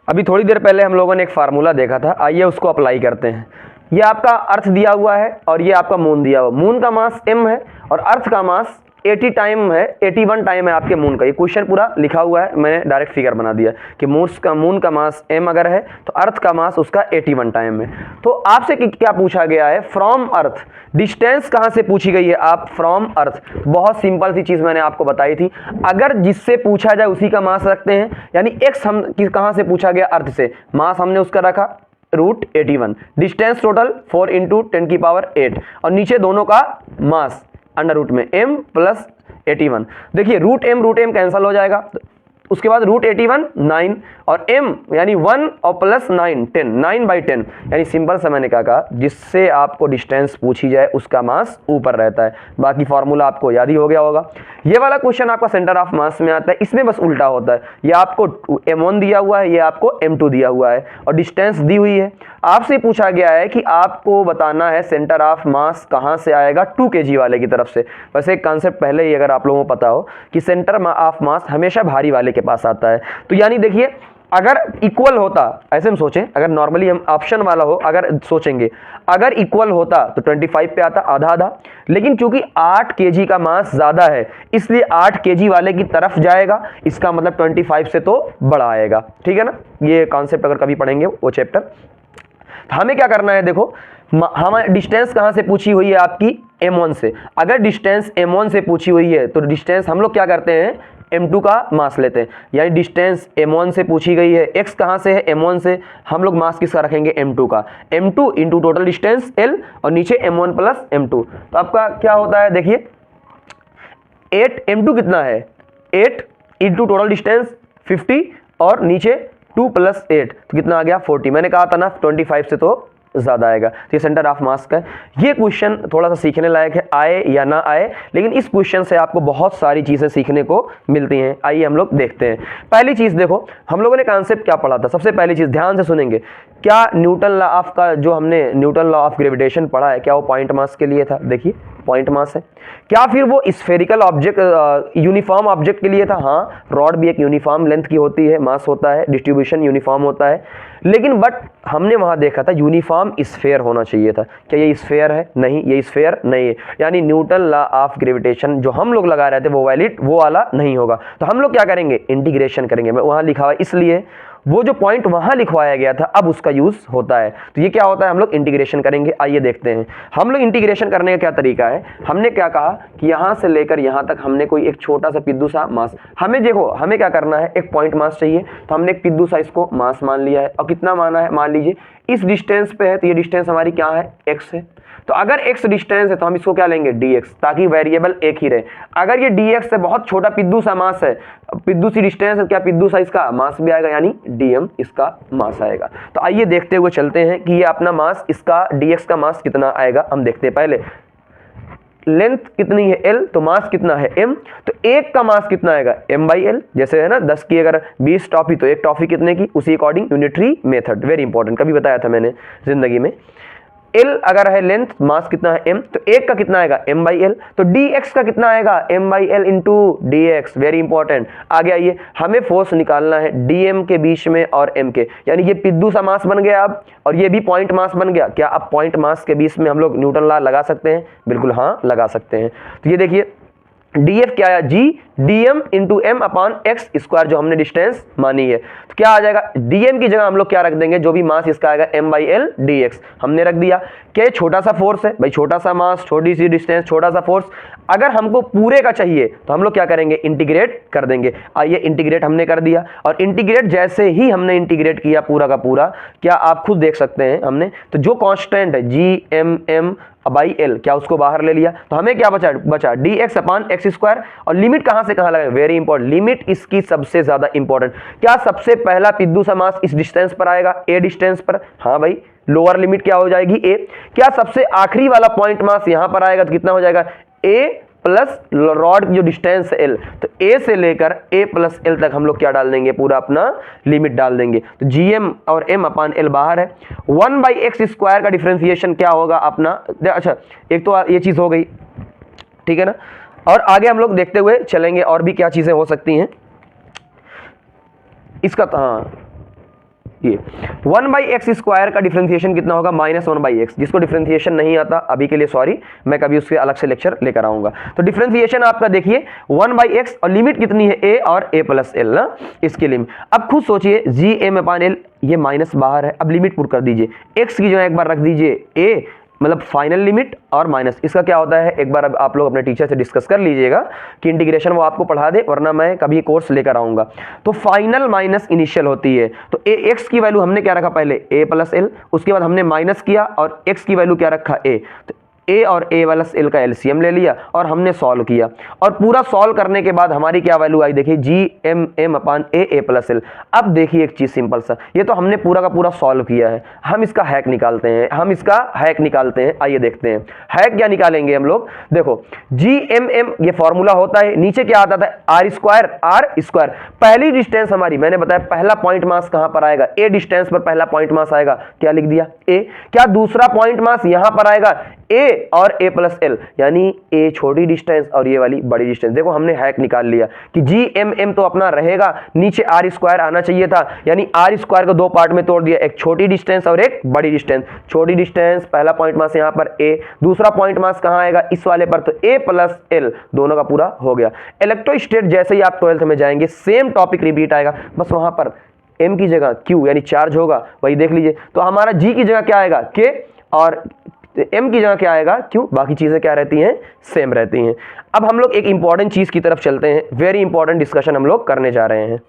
अभी थोड़ी देर पहले हम लोगों ने एक फार्मूला देखा था, आइए उसको अप्लाई करते हैं। ये आपका अर्थ दिया हुआ है और ये आपका मून दिया हुआ, मून का मास m है और अर्थ का मास 80 टाइम है, 81 टाइम है आपके मून का। ये क्वेश्चन पूरा लिखा हुआ है, मैंने डायरेक्ट फिगर बना दिया कि मून का मास m अगर है तो अर्थ का मास उसका 81 टाइम है। तो आपसे क्या पूछा गया है, फ्रॉम अर्थ डिस्टेंस कहां से पूछी गई है, आप फ्रॉम अर्थ। बहुत सिंपल सी चीज मैंने आपको बताई थी, अगर जिससे पूछा जाए उसी का मास रखते हैं, यानी x हम कहां से पूछा गया, अर्थ से, मास हमने उसका रखा रूट 81, डिस्टेंस टोटल 4 इंटू 10 की पावर 8 और नीचे दोनों का मास अंडर रूट में m प्लस 81। देखिए रूट m कैंसिल हो जाएगा, उसके बाद रूट 81 9 और m यानी 1 और प्लस 9 10, 9/10, यानी सिंपल सा मैंने क्या कहा, जिससे आपको डिस्टेंस पूछी जाए उसका मास ऊपर रहता है। बाकी फॉर्मूला आपको याद ही हो गया होगा। ये वाला क्वेश्चन आपका सेंटर ऑफ मास में आता है, इसमें बस उल्टा होता है, ये आपको m1 दिया हुआ है, ये आपको m2 दिया हुआ है और डिस्टेंस दी हुई है। आपसे पूछा गया है कि आपको बताना है सेंटर ऑफ मास कहां से आएगा, 2 kg वाले की तरफ से। वैसे एक कॉन्सेप्ट पहले ही अगर आप लोगों को पता हो कि सेंटर ऑफ मास हमेशा भारी वाले के पास आता है। तो यानी देखिए अगर इक्वल होता, ऐसे हम सोचें, अगर नॉर्मली हम ऑप्शन वाला हो अगर सोचेंगे, अगर इक्वल होता तो 25 पे आता, आधा आधा, लेकिन चूंकि 8 kg का मास ज्यादा है इसलिए 8 kg वाले की तरफ जाएगा, इसका मतलब 25 से तो बड़ा आएगा। ठीक है ना, ये कॉन्सेप्ट अगर कभी पढ़ेंगे वो चैप्टर। तो हमें क्या करना है, देखो हमारी डिस्टेंस कहां से पूछी हुई है, आपकी m1 से। अगर डिस्टेंस m1 से पूछी हुई है तो डिस्टेंस हम लोग क्या करते हैं, m2 का मास लेते हैं, यानी डिस्टेंस m1 से पूछी गई है, x कहां से है, m1 से, हम लोग मास किसका रखेंगे, m2 का, m2 into total distance l और नीचे m1 प्लस m2। तो आपका क्या होता है, देखिए 8 m2 कितना है, 8 इंटू टोटल डिस्टेंस 50 और नीचे 2 प्लस 8 तो कितना आ गया 40। मैंने कहा था ना 25 से तो ज्यादा आएगा। तो ये सेंटर ऑफ मास का है। ये क्वेश्चन थोड़ा सा सीखने लायक है, आए या ना आए, लेकिन इस क्वेश्चन से आपको बहुत सारी चीजें सीखने को मिलती हैं। आइए हम लोग देखते हैं। पहली चीज देखो, हम लोगों ने कॉन्सेप्ट क्या पढ़ा था, सबसे पहली चीज ध्यान से सुनेंगे, क्या न्यूटन लॉ ऑफ का जो हमने न्यूटन लॉ ऑफ ग्रेविटेशन पढ़ा है, क्या वो पॉइंट मास के लिए था, देखिए पॉइंट मास है। क्या फिर वो स्फेरिकल ऑब्जेक्ट यूनिफॉर्म ऑब्जेक्ट के लिए था, हाँ रॉड भी एक यूनिफॉर्म लेंथ की होती है, मास होता है, डिस्ट्रीब्यूशन यूनिफॉर्म होता है, लेकिन बट हमने वहां देखा था यूनिफॉर्म स्फेयर होना चाहिए था। क्या ये स्फेयर है, नहीं ये स्फेयर नहीं है, यानी न्यूटन लॉ ऑफ ग्रेविटेशन जो हम लोग लगा रहे थे वो वैलिड वो वाला नहीं होगा। तो हम लोग क्या करेंगे, इंटीग्रेशन करेंगे। मैं वहां लिखा हुआ इसलिए वो जो पॉइंट वहां लिखवाया गया था अब उसका यूज होता है। तो ये क्या होता है, हम लोग इंटीग्रेशन करेंगे। आइए देखते हैं हम लोग इंटीग्रेशन करने का क्या तरीका है। हमने क्या कहा कि यहां से लेकर यहां तक हमने कोई एक छोटा सा पिद्दू सा मास, हमें देखो हमें क्या करना है, एक पॉइंट मास चाहिए, तो हमने एक पिद्दू सा इसको मास मान लिया है। और कितना माना है, मान लीजिए इस डिस्टेंस पे है, तो ये डिस्टेंस हमारी क्या है, x है। तो अगर x डिस्टेंस है तो हम इसको क्या लेंगे, dx, ताकि वेरिएबल एक ही रहे। अगर ये dx से बहुत छोटा पिद्दू सा मास है, पिद्दू सी डिस्टेंस है, क्या पिद्दू सा इसका मास भी आएगा, यानी dm इसका मास आएगा। तो आइए देखते हुए चलते हैं कि ये अपना मास, इसका dx का मास कितना आएगा, हम देखते हैं। पहले लेंथ कितनी है l, तो मास कितना है m, तो एक का मास कितना आएगा m/l। जैसे है ना 10 की अगर 20 टॉफी तो एक टॉफी कितने की, उसी according unitary method, very important, कभी बताया था मैंने जिंदगी में। l अगर है लेंथ, मास कितना है m, तो एक का कितना आएगा m/l, तो dx का कितना आएगा m/l into dx, very important. आगे आइए, हमें फोर्स निकालना है dm के बीच में और m के, यानी ये पिद्दू सा मास बन गया अब, और ये भी पॉइंट मास बन गया। क्या अब पॉइंट मास के बीच में हम लोग न्यूटन लॉ लगा सकते हैं, बिल्कुल हाँ लगा सकते हैं। तो ये देखिए df क्या आया, g dm into M upon X square, जो हमने डिस्टेंस मानी है। तो क्या आ जाएगा, dm की जगह हम लोग क्या रख देंगे, जो भी मास इसका आएगा m/l dx हमने रख दिया। क्या छोटा सा फोर्स है भाई, छोटा सा मास, छोटी सी डिस्टेंस, छोटा सा फोर्स। अगर हमको पूरे का चाहिए तो हम लोग क्या करेंगे, इंटीग्रेट कर देंगे। आइए इंटीग्रेट हमने कर दिया, और इंटीग्रेट जैसे ही हमने इंटीग्रेट किया पूरा का पूरा, क्या आप खुद देख सकते हैं हमने, तो जो कांस्टेंट है g m/l, क्या उसको बाहर ले लिया, तो हमें क्या बचा dx अपॉन एक्स स्क्वायर। और लिमिट कहां से कहां लगाएंगे, वेरी इंपॉर्टेंट, लिमिट इसकी सबसे ज्यादा इंपॉर्टेंट। क्या सबसे पहला पिद्दू सा मास इस डिस्टेंस पर आएगा, a डिस्टेंस पर, हाँ भाई, लोअर लिमिट क्या हो जाएगी a। क्या सबसे आखिरी वाला पॉइंट मास यहां पर आएगा, तो कितना हो जाएगा, a प्लस रॉड की जो डिस्टेंस है l, तो a से लेकर a प्लस l तक हम लोग क्या डाल देंगे, पूरा अपना लिमिट डाल देंगे। तो gm और m अपान l बाहर है। 1/x स्क्वायर का डिफरेंशिएशन क्या होगा अपना, अच्छा एक तो ये चीज हो गई, ठीक है ना। और आगे हम लोग देखते हुए चलेंगे और भी क्या चीजें हो सकती हैं इसका, हाँ ये 1/x स्क्वायर का डिफरेंशिएशन कितना होगा, -1/x। जिसको डिफरेंशिएशन नहीं आता अभी के लिए सॉरी, मैं कभी उसके अलग से लेक्चर लेकर आऊंगा। तो डिफरेंशिएशन आपका देखिए 1/x, और लिमिट कितनी है, a और a प्लस l ना, इसकी लिमिट। अब खुद सोचिए gm/l, ये माइनस बाहर है, अब लिमिट पुट कर दीजिए, x की जगह एक बार रख दीजिए a, मतलब फाइनल लिमिट और माइनस। इसका क्या होता है, एक बार अब आप लोग अपने टीचर से डिस्कस कर लीजिएगा कि इंटीग्रेशन वो आपको पढ़ा दे, वरना मैं कभी कोर्स लेकर आऊंगा। तो फाइनल माइनस इनिशियल होती है। तो x की वैल्यू हमने क्या रखा, पहले a प्लस l, उसके बाद हमने माइनस किया और x की वैल्यू क्या रखा, a। तो a और a प्लस l का एलसीएम ले लिया और हमने सॉल्व किया, और पूरा सॉल्व करने के बाद हमारी क्या वैल्यू आई, देखिए gm upon a plus l। अब देखिए एक चीज सिंपल सा, ये तो हमने पूरा का पूरा सॉल्व किया है, हम इसका हैक निकालते हैं, आइए देखते हैं हैक क्या निकालेंगे हम लोग। देखो gmm ये फॉर्मूला होता है, नीचे क्या आता था, r स्क्वायर। पहली डिस्टेंस हमारी, मैंने बताया पहला पॉइंट मास कहां पर आएगा, a डिस्टेंस पर पहला पॉइंट मास आएगा, क्या लिख दिया a। क्या दूसरा पॉइंट मास यहां पर आएगा, a और a प्लस l, यानी a छोटी डिस्टेंस और ये वाली बड़ी डिस्टेंस। देखो हमने हैक निकाल लिया कि gmm तो अपना रहेगा, नीचे r स्क्वायर आना चाहिए था, यानी r स्क्वायर को दो पार्ट में तोड़ दिया, एक छोटी डिस्टेंस और एक बड़ी डिस्टेंस। छोटी डिस्टेंस पहला पॉइंट मास यहां पर a, दूसरा पॉइंट मास कहां आएगा, इस वाले पर, तो a प्लस l, दोनों का पूरा हो गया। इलेक्ट्रोस्टैट जैसे ही आप 12th में जाएंगे सेम टॉपिक रिपीट आएगा, बस वहां पर m की जगह q यानी चार्ज होगा, वही देख लीजिए। तो हमारा g की जगह क्या आएगा, k, और m की जगह क्या आएगा, q। बाकी चीजें क्या रहती हैं, सेम रहती हैं। अब हम लोग एक इंपॉर्टेंट चीज की तरफ चलते हैं, वेरी इंपॉर्टेंट डिस्कशन हम लोग करने जा रहे हैं।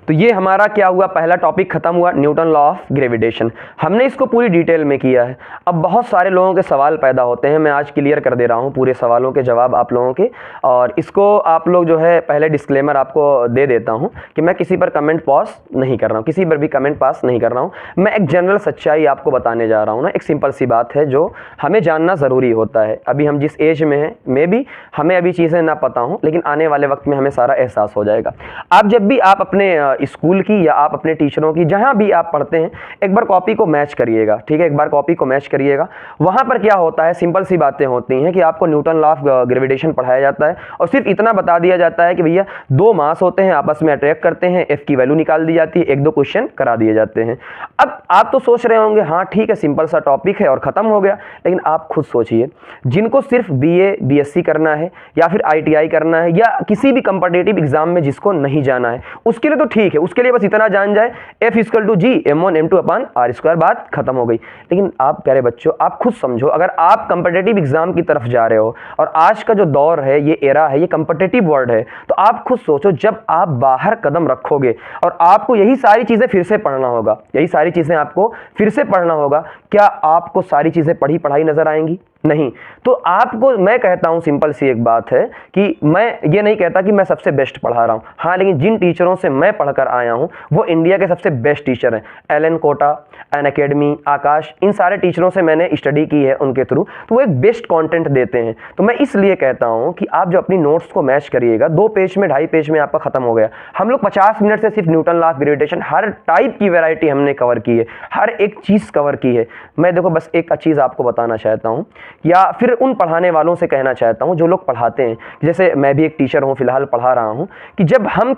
तो ये हमारा क्या हुआ, पहला टॉपिक खत्म हुआ, न्यूटन लॉ ऑफ ग्रेविटेशन। हमने इसको पूरी डिटेल में किया है। अब बहुत सारे लोगों के सवाल पैदा होते हैं, मैं आज क्लियर कर दे रहा हूँ पूरे सवालों के जवाब आप लोगों के। और इसको आप लोग जो है, पहले डिस्क्लेमर आपको दे देता हूँ कि मैं किसी पर कमेंट पास नहीं कर रहा हूँ, किसी पर भी कमेंट पास नहीं कर रहा हूँ। मैं एक जनरल सच्चाई आपको बताने जा रहा हूँ ना, एक सिंपल सी बात है जो हमें जानना ज़रूरी होता है। अभी हम जिस एज में हैं, मे भी हमें अभी चीज़ें ना पता हों, लेकिन आने वाले वक्त में हमें सारा एहसास हो जाएगा। आप जब भी आप अपने स्कूल की या आप अपने टीचरों की, जहां भी आप पढ़ते हैं, एक बार कॉपी को मैच करिएगा, ठीक है, एक बार कॉपी को मैच करिएगा। वहां पर क्या होता है, सिंपल सी बातें होती हैं कि आपको न्यूटन लॉ ऑफ ग्रेविटेशन पढ़ाया जाता है, और सिर्फ इतना बता दिया जाता है कि भैया दो मास होते हैं, आपस में अट्रैक्ट करते हैं, एफ की वैल्यू निकाल दी जाती है, एक दो क्वेश्चन करा दिए जाते हैं। अब आप तो सोच रहे होंगे हाँ ठीक है, सिंपल सा टॉपिक है और खत्म हो गया, लेकिन आप खुद सोचिए, जिनको सिर्फ बीए बीएससी करना है या फिर आईटीआई करना है, या किसी भी कंपिटिटिव एग्जाम में जिसको नहीं जाना है, उसके लिए तो ठीक है, उसके लिए बस इतना जान जाए F equal to G m1 m2 upon r square, बात खत्म हो गई। लेकिन आप प्यारे बच्चों, आप खुद समझो, अगर आप कंपिटिटिव एग्जाम की तरफ जा रहे हो, और आज का जो दौर है, ये एरा है, ये कंपिटिटिव वर्ल्ड है, तो आप खुद सोचो, जब आप बाहर कदम रखोगे और आपको यही सारी चीजें फिर से पढ़ना होगा, यही सारी चीजें आपको फिर से पढ़ना होगा, क्या आपको सारी चीजें पढ़ी पढ़ाई नजर आएंगी? नहीं। तो आपको मैं कहता हूं, सिंपल सी एक बात है कि मैं ये नहीं कहता कि मैं सबसे बेस्ट पढ़ा रहा हूं, हाँ, लेकिन जिन टीचरों से मैं पढ़कर आया हूं वो इंडिया के सबसे बेस्ट टीचर हैं। एलन कोटा, एन अकेडमी, आकाश, इन सारे टीचरों से मैंने स्टडी की है उनके थ्रू, तो वो एक बेस्ट कंटेंट देते हैं। तो मैं इसलिए कहता हूं कि आप जो अपनी नोट्स को मैच करिएगा, 2 पेज में 2.5 पेज में आपका खत्म हो गया। हम लोग 50 मिनट से सिर्फ Newton law of gravitation, her type की वैरायटी हमने कवर की है, हर एक चीज कवर की है। मैं देखो बस एक चीज आपको बताना चाहता हूं या फिर उन पढ़ाने वालों से कहना चाहता हूँ जो लोग पढ़ाते हैं, जैसे मैं भी एक टीचर हूँ, फिलहाल पढ़ा रहा हूँ, कि जब हम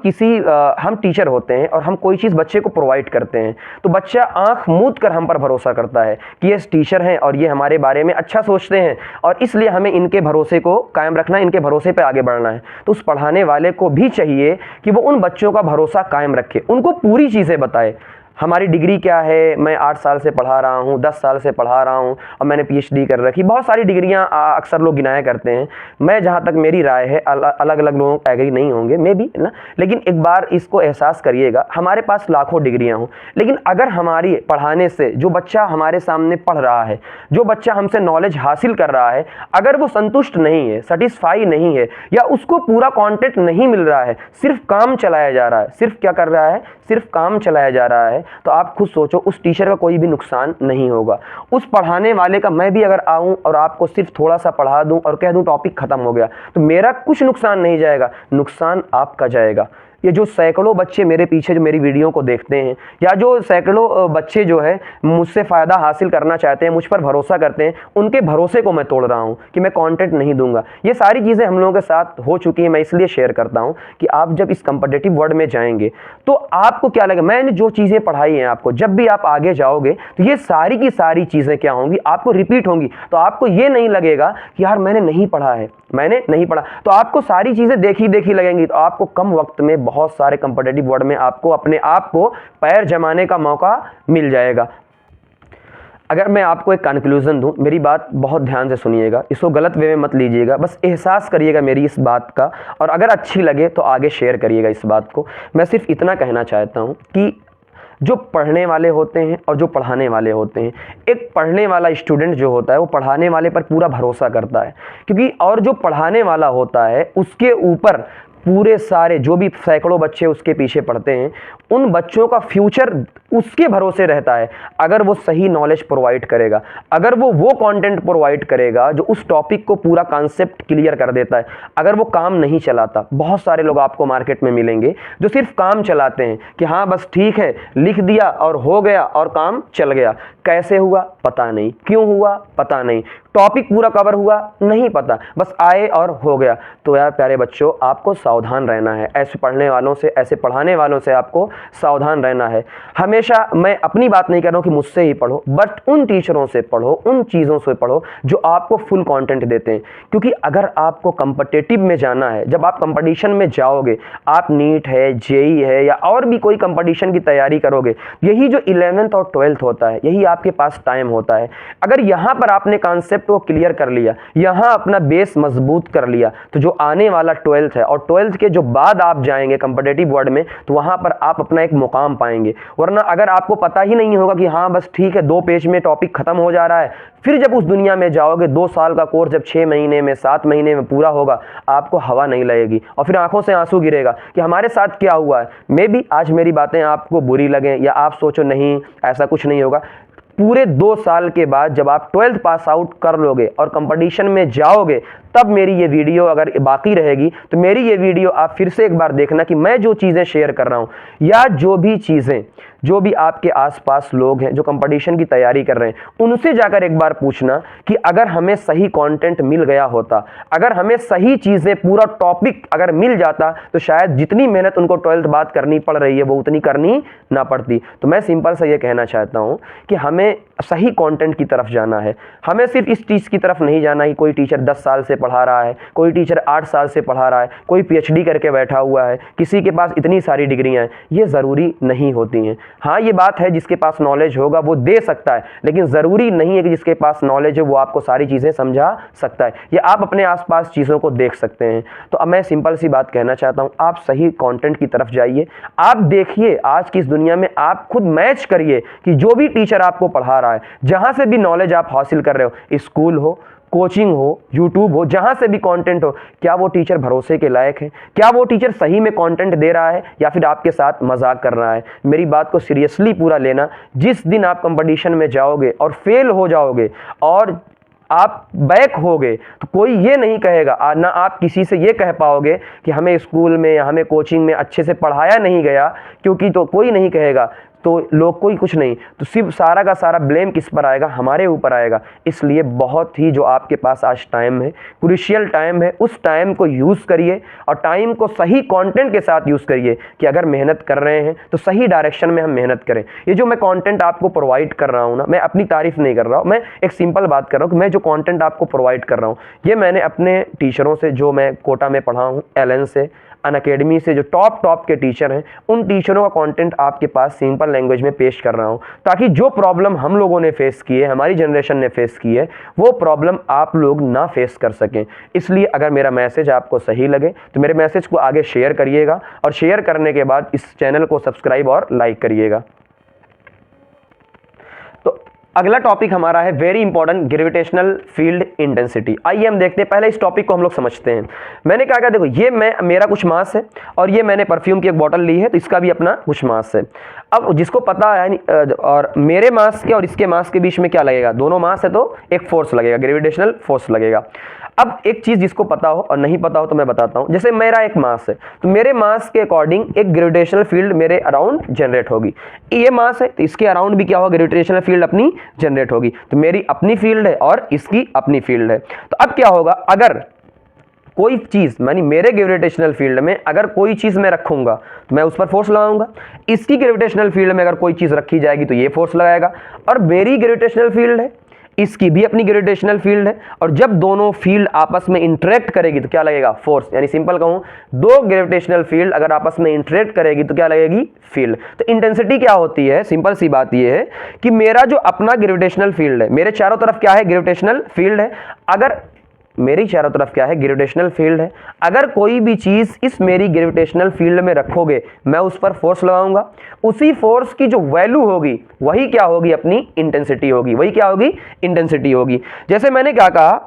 हम टीचर होते हैं और हम कोई चीज़ बच्चे को प्रोवाइड करते हैं तो बच्चा आंख मूंद कर हम पर भरोसा करता है कि ये टीचर हैं और ये हमारे बारे में अच्छा सोचते हैं और इसलिए हमें इनके भरोसे को कायम रखना है, इनके भरोसे पे आगे बढ़ना है। तो उस पढ़ाने वाले को भी चाहिए कि वो उन बच्चों का भरोसा कायम रखे, उनको पूरी चीज़ें बताए। हमारी डिग्री क्या है, मैं 8 साल से पढ़ा रहा हूँ, 10 साल से पढ़ा रहा हूँ और मैंने पीएचडी कर रखी, बहुत सारी डिग्रियाँ अक्सर लोग गिनाया करते हैं। मैं जहाँ तक मेरी राय है, अलग अलग लोग एग्री नहीं होंगे मे बी ना, लेकिन एक बार इसको एहसास करिएगा, हमारे पास लाखों डिग्रियाँ हों, लेकिन अगर हमारी पढ़ाने से जो बच्चा हमारे सामने पढ़ रहा है, जो बच्चा हमसे नॉलेज हासिल कर रहा है, अगर वो संतुष्ट नहीं है, सेटिस्फाई नहीं है या उसको पूरा कॉन्टेंट नहीं मिल रहा है, सिर्फ काम चलाया जा रहा है, सिर्फ क्या कर रहा है, सिर्फ काम चलाया जा रहा है, तो आप खुद सोचो उस टीचर का कोई भी नुकसान नहीं होगा। उस पढ़ाने वाले का मैं भी अगर आऊं और आपको सिर्फ थोड़ा सा पढ़ा दूं और कह दूं टॉपिक खत्म हो गया, तो मेरा कुछ नुकसान नहीं जाएगा, नुकसान आपका जाएगा। ये जो सैकड़ों बच्चे मेरे पीछे जो मेरी वीडियो को देखते हैं, या जो सैकड़ों बच्चे जो है मुझसे फ़ायदा हासिल करना चाहते हैं, मुझ पर भरोसा करते हैं, उनके भरोसे को मैं तोड़ रहा हूं कि मैं कंटेंट नहीं दूंगा। ये सारी चीज़ें हम लोगों के साथ हो चुकी हैं, मैं इसलिए शेयर करता हूं कि आप जब इस कम्पिटिटिव वर्ल्ड में जाएंगे तो आपको क्या लगेगा, मैंने जो चीज़ें पढ़ाई हैं आपको, जब भी आप आगे जाओगे तो ये सारी की सारी चीज़ें क्या होंगी, आपको रिपीट होंगी। तो आपको ये नहीं लगेगा कि यार मैंने नहीं पढ़ा है, मैंने नहीं पढ़ा, तो आपको सारी चीज़ें देखी देखी लगेंगी। तो आपको कम वक्त में बहुत सारे कम्पिटिटिव वर्ल्ड में आपको अपने आप को पैर जमाने का मौका मिल जाएगा। अगर मैं आपको एक कंक्लूजन दूं, मेरी बात बहुत ध्यान से सुनिएगा, इसको गलत वे में मत लीजिएगा, बस एहसास करिएगा मेरी इस बात का, और अगर अच्छी लगे तो आगे शेयर करिएगा इस बात को। मैं सिर्फ इतना कहना चाहता हूं कि जो पढ़ने वाले होते हैं और जो पढ़ाने वाले होते हैं, एक पढ़ने वाला स्टूडेंट जो होता है वो पढ़ाने वाले पर पूरा भरोसा करता है, क्योंकि और जो पढ़ाने वाला होता है उसके ऊपर पूरे सारे जो भी सैकड़ों बच्चे उसके पीछे पढ़ते हैं, उन बच्चों का फ्यूचर उसके भरोसे रहता है। अगर वो सही नॉलेज प्रोवाइड करेगा, अगर वो कंटेंट प्रोवाइड करेगा जो उस टॉपिक को पूरा कॉन्सेप्ट क्लियर कर देता है, अगर वो काम नहीं चलाता। बहुत सारे लोग आपको मार्केट में मिलेंगे जो सिर्फ काम चलाते हैं कि हाँ बस ठीक है, लिख दिया और हो गया और काम चल गया। कैसे हुआ पता नहीं, क्यों हुआ पता नहीं, टॉपिक पूरा कवर हुआ नहीं पता, बस आए और हो गया। तो यार प्यारे बच्चों, आपको सावधान रहना है, ऐसे पढ़ने वालों से, ऐसे पढ़ाने वालों से आपको सावधान रहना है। हमेशा मैं अपनी बात नहीं कर रहा हूँ कि मुझसे ही पढ़ो, बट उन टीचरों से पढ़ो, उन चीज़ों से पढ़ो जो आपको फुल कंटेंट देते हैं। क्योंकि अगर आपको कम्पिटिटिव में जाना है, जब आप कंपटीशन में जाओगे, आप नीट है, जेई है या और भी कोई कंपटीशन की तैयारी करोगे, यही जो 11th और 12th होता है, यही आपके पास टाइम होता है। अगर यहाँ पर आपने कॉन्सेप्ट को क्लियर कर लिया, यहाँ अपना बेस मजबूत कर लिया, तो जो आने वाला 12th है और 12th के जो बाद आप जाएंगे कम्पिटिटिव वर्ल्ड में, तो वहाँ पर आप अपना एक मुकाम पाएंगे। वरना अगर आपको पता ही नहीं होगा कि हाँ बस ठीक है 2 पेज में टॉपिक खत्म हो जा रहा है, फिर जब उस दुनिया में जाओगे, 2 साल का कोर्स जब 6 महीने में, 7 महीने में पूरा होगा, आपको हवा नहीं लगेगी और फिर आंखों से आंसू गिरेगा कि हमारे साथ क्या हुआ है। मे बी आज मेरी बातें आपको बुरी लगें या आप सोचो नहीं ऐसा कुछ नहीं होगा। पूरे 2 साल के बाद जब आप 12th पास आउट कर लोगे और कंपटीशन में जाओगे, तब मेरी ये वीडियो अगर बाकी रहेगी तो मेरी ये वीडियो आप फिर से एक बार देखना कि मैं जो चीज़ें शेयर कर रहा हूँ या जो भी चीज़ें, जो भी आपके आसपास लोग हैं जो कंपटीशन की तैयारी कर रहे हैं, उनसे जाकर एक बार पूछना कि अगर हमें सही कंटेंट मिल गया होता, अगर हमें सही चीज़ें, पूरा टॉपिक अगर मिल जाता, तो शायद जितनी मेहनत उनको 12th बाद करनी पड़ रही है वो उतनी करनी ना पड़ती। तो मैं सिंपल सा ये कहना चाहता हूँ कि हमें सही कंटेंट की तरफ जाना है। हमें सिर्फ इस चीज़ की तरफ नहीं जाना कि कोई टीचर 10 साल से पढ़ा रहा है, कोई टीचर 8 साल से पढ़ा रहा है, कोई पीएचडी करके बैठा हुआ है, किसी के पास इतनी सारी डिग्रियां हैं। ये ज़रूरी नहीं होती हैं। हाँ ये बात है, जिसके पास नॉलेज होगा वो दे सकता है, लेकिन ज़रूरी नहीं है कि जिसके पास नॉलेज है वो आपको सारी चीज़ें समझा सकता है। ये आप अपने आसपास चीज़ों को देख सकते हैं। तो अब मैं सिंपल सी बात कहना चाहता हूँ, आप सही कंटेंट की तरफ जाइए। आप देखिए आज की इस दुनिया में, आप खुद मैच करिए कि जो भी टीचर आपको पढ़ा रहा है, जहाँ से भी नॉलेज आप हासिल कर रहे हो, स्कूल हो, कोचिंग हो, यूट्यूब हो, जहाँ से भी कंटेंट हो, क्या वो टीचर भरोसे के लायक है? क्या वो टीचर सही में कंटेंट दे रहा है या फिर आपके साथ मजाक कर रहा है? मेरी बात को सीरियसली पूरा लेना। जिस दिन आप कंपटीशन में जाओगे और फेल हो जाओगे और आप बैक हो गए, तो कोई ये नहीं कहेगा, ना आप किसी से ये कह पाओगे कि हमें स्कूल में या हमें कोचिंग में अच्छे से पढ़ाया नहीं गया, क्योंकि तो कोई नहीं कहेगा। तो लोग कोई कुछ नहीं, तो सिर्फ सारा का सारा ब्लेम किस पर आएगा, हमारे ऊपर आएगा। इसलिए बहुत ही जो आपके पास आज टाइम है, क्रूशियल टाइम है, उस टाइम को यूज़ करिए और टाइम को सही कंटेंट के साथ यूज़ करिए कि अगर मेहनत कर रहे हैं तो सही डायरेक्शन में हम मेहनत करें। ये जो मैं कंटेंट आपको प्रोवाइड कर रहा हूँ ना, मैं अपनी तारीफ नहीं कर रहा हूँ, मैं एक सिंपल बात कर रहा हूँ कि मैं जो कंटेंट आपको प्रोवाइड कर रहा हूँ ये मैंने अपने टीचरों से, जो मैं कोटा में पढ़ा हूँ, एलन से, अनअकैडमी से, जो टॉप के टीचर हैं, उन टीचरों का कंटेंट आपके पास सिंपल लैंग्वेज में पेश कर रहा हूं, ताकि जो प्रॉब्लम हम लोगों ने फेस की है, हमारी जनरेशन ने फेस की है, वो प्रॉब्लम आप लोग ना फेस कर सकें। इसलिए अगर मेरा मैसेज आपको सही लगे तो मेरे मैसेज को आगे शेयर करिएगा और शेयर करने के बाद इस चैनल को सब्सक्राइब और लाइक करिएगा। तो अगला टॉपिक हमारा है very important, gravitational field intensity. आइए हम देखते हैं, पहले इस टॉपिक को हम लोग समझते हैं। मैंने क्या कहा, देखो ये मेरा कुछ मास है और ये मैंने परफ्यूम की एक बोतल ली है, तो इसका भी अपना कुछ मास है। अब जिसको पता है और मेरे मास के और इसके मास के बीच में क्या लगेगा, दोनों मास है तो एक फोर्स लगेगा, ग्रेविटेशनल फोर्स लगेगा। अब एक चीज जिसको पता हो और नहीं पता हो तो मैं बताता हूं। जैसे मेरा एक मास है तो मेरे मास के अकॉर्डिंग एक ग्रेविटेशनल फील्ड मेरे अराउंड जनरेट होगी। ये मास है तो इसके अराउंड भी क्या होगा, ग्रेविटेशनल फील्ड अपनी जनरेट होगी। तो मेरी अपनी फील्ड है और इसकी अपनी फील्ड है। तो अब क्या होगा, अगर कोई चीज मानी मेरे ग्रेविटेशनल फील्ड में अगर कोई चीज मैं रखूंगा तो मैं उस पर फोर्स लगाऊंगा, इसकी ग्रेविटेशनल फील्ड में अगर कोई चीज रखी जाएगी तो ये फोर्स लगाएगा। और मेरी ग्रेविटेशनल फील्ड है, इसकी भी अपनी ग्रेविटेशनल फील्ड है, और जब दोनों फील्ड आपस में इंटरेक्ट करेगी तो क्या लगेगा, फोर्स। यानी सिंपल कहूं, दो ग्रेविटेशनल फील्ड अगर आपस में इंटरेक्ट करेगी तो क्या लगेगी, फील्ड। तो इंटेंसिटी क्या होती है, सिंपल सी बात ये है कि मेरा जो अपना ग्रेविटेशनल फील्ड है, मेरे चारों तरफ क्या है, ग्रेविटेशनल फील्ड है। अगर मेरी चारों तरफ क्या है, ग्रेविटेशनल फील्ड है, अगर कोई भी चीज इस मेरी ग्रेविटेशनल फील्ड में रखोगे मैं उस पर फोर्स लगाऊंगा, उसी फोर्स की जो वैल्यू होगी वही क्या होगी, अपनी इंटेंसिटी होगी, वही क्या होगी, इंटेंसिटी होगी। जैसे मैंने क्या कहा,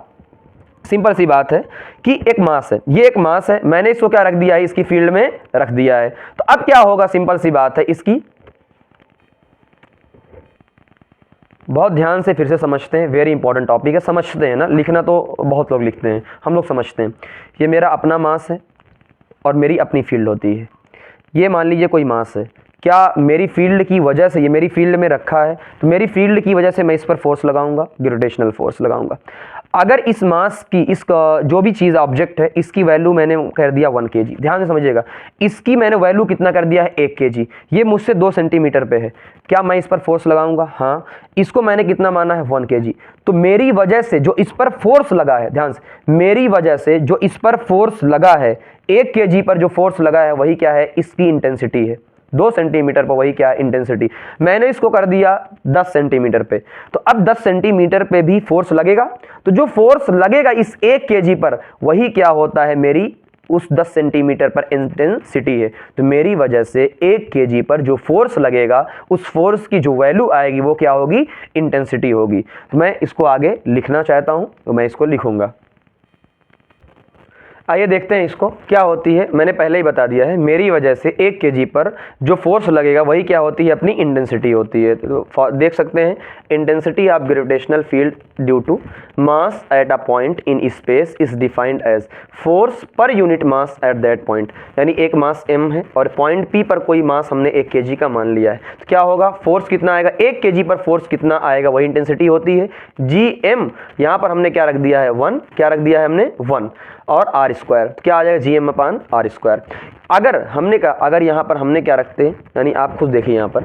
सिंपल सी बात है कि एक मास है, ये एक मास है, मैंने इसको क्या रख दिया है, इसकी फील्ड में रख दिया है। तो अब क्या होगा, सिंपल सी बात है, इसकी बहुत ध्यान से फिर से समझते हैं, वेरी इंपॉर्टेंट टॉपिक है, समझते हैं ना, लिखना तो बहुत लोग लिखते हैं, हम लोग समझते हैं। ये मेरा अपना मास है और मेरी अपनी फील्ड होती है। ये मान लीजिए कोई मास है, क्या मेरी फील्ड की वजह से, ये मेरी फील्ड में रखा है तो मेरी फील्ड की वजह से मैं इस पर फोर्स लगाऊंगा, ग्रेविटेशनल फोर्स लगाऊंगा। अगर इस मास की, इसका जो भी चीज़ ऑब्जेक्ट है, इसकी वैल्यू मैंने कर दिया 1 kg, ध्यान से समझिएगा, इसकी मैंने वैल्यू कितना कर दिया है, 1 kg, ये मुझसे 2 सेंटीमीटर पे है, क्या मैं इस पर फोर्स लगाऊंगा, हाँ। इसको मैंने कितना माना है, 1 kg। तो मेरी वजह से जो इस पर फोर्स लगा है, ध्यान से, मेरी वजह से जो इस पर फोर्स लगा है, 1 kg पर जो फोर्स लगा है वही क्या है, इसकी इंटेंसिटी है। 2 सेंटीमीटर पर वही क्या है, इंटेंसिटी। मैंने इसको कर दिया 10 सेंटीमीटर पे, तो अब 10 सेंटीमीटर पे भी फोर्स लगेगा, तो जो फोर्स लगेगा इस 1 kg पर वही क्या होता है, मेरी उस 10 सेंटीमीटर पर इंटेंसिटी है। तो मेरी वजह से 1 kg पर जो फोर्स लगेगा उस फोर्स की जो वैल्यू आएगी वो क्या होगी, इंटेंसिटी होगी। तो मैं इसको आगे लिखना चाहता हूं तो मैं इसको लिखूंगा। आइए देखते हैं इसको क्या होती है। मैंने पहले ही बता दिया है, मेरी वजह से 1 kg पर जो फोर्स लगेगा वही क्या होती है, अपनी इंटेंसिटी होती है। तो देख सकते हैं, intensity of gravitational field due to mass at a point in space is defined as force per unit mass at that point. यानी एक मास m है और पॉइंट P पर कोई मास हमने 1 kg का मान लिया है, तो क्या होगा, फोर्स कितना आएगा, 1 kg पर फोर्स कितना आएगा वही इंटेंसिटी होती है। Gm यहाँ पर हमने क्या रख दिया है, 1, क्या रख दिया है हमने, 1, और r स्क्वायर, तो क्या आ जाएगा, Gm/r स्क्वायर। अगर हमने कहा, अगर यहाँ पर हमने क्या रखते हैं, यानी आप खुद देखिए यहाँ पर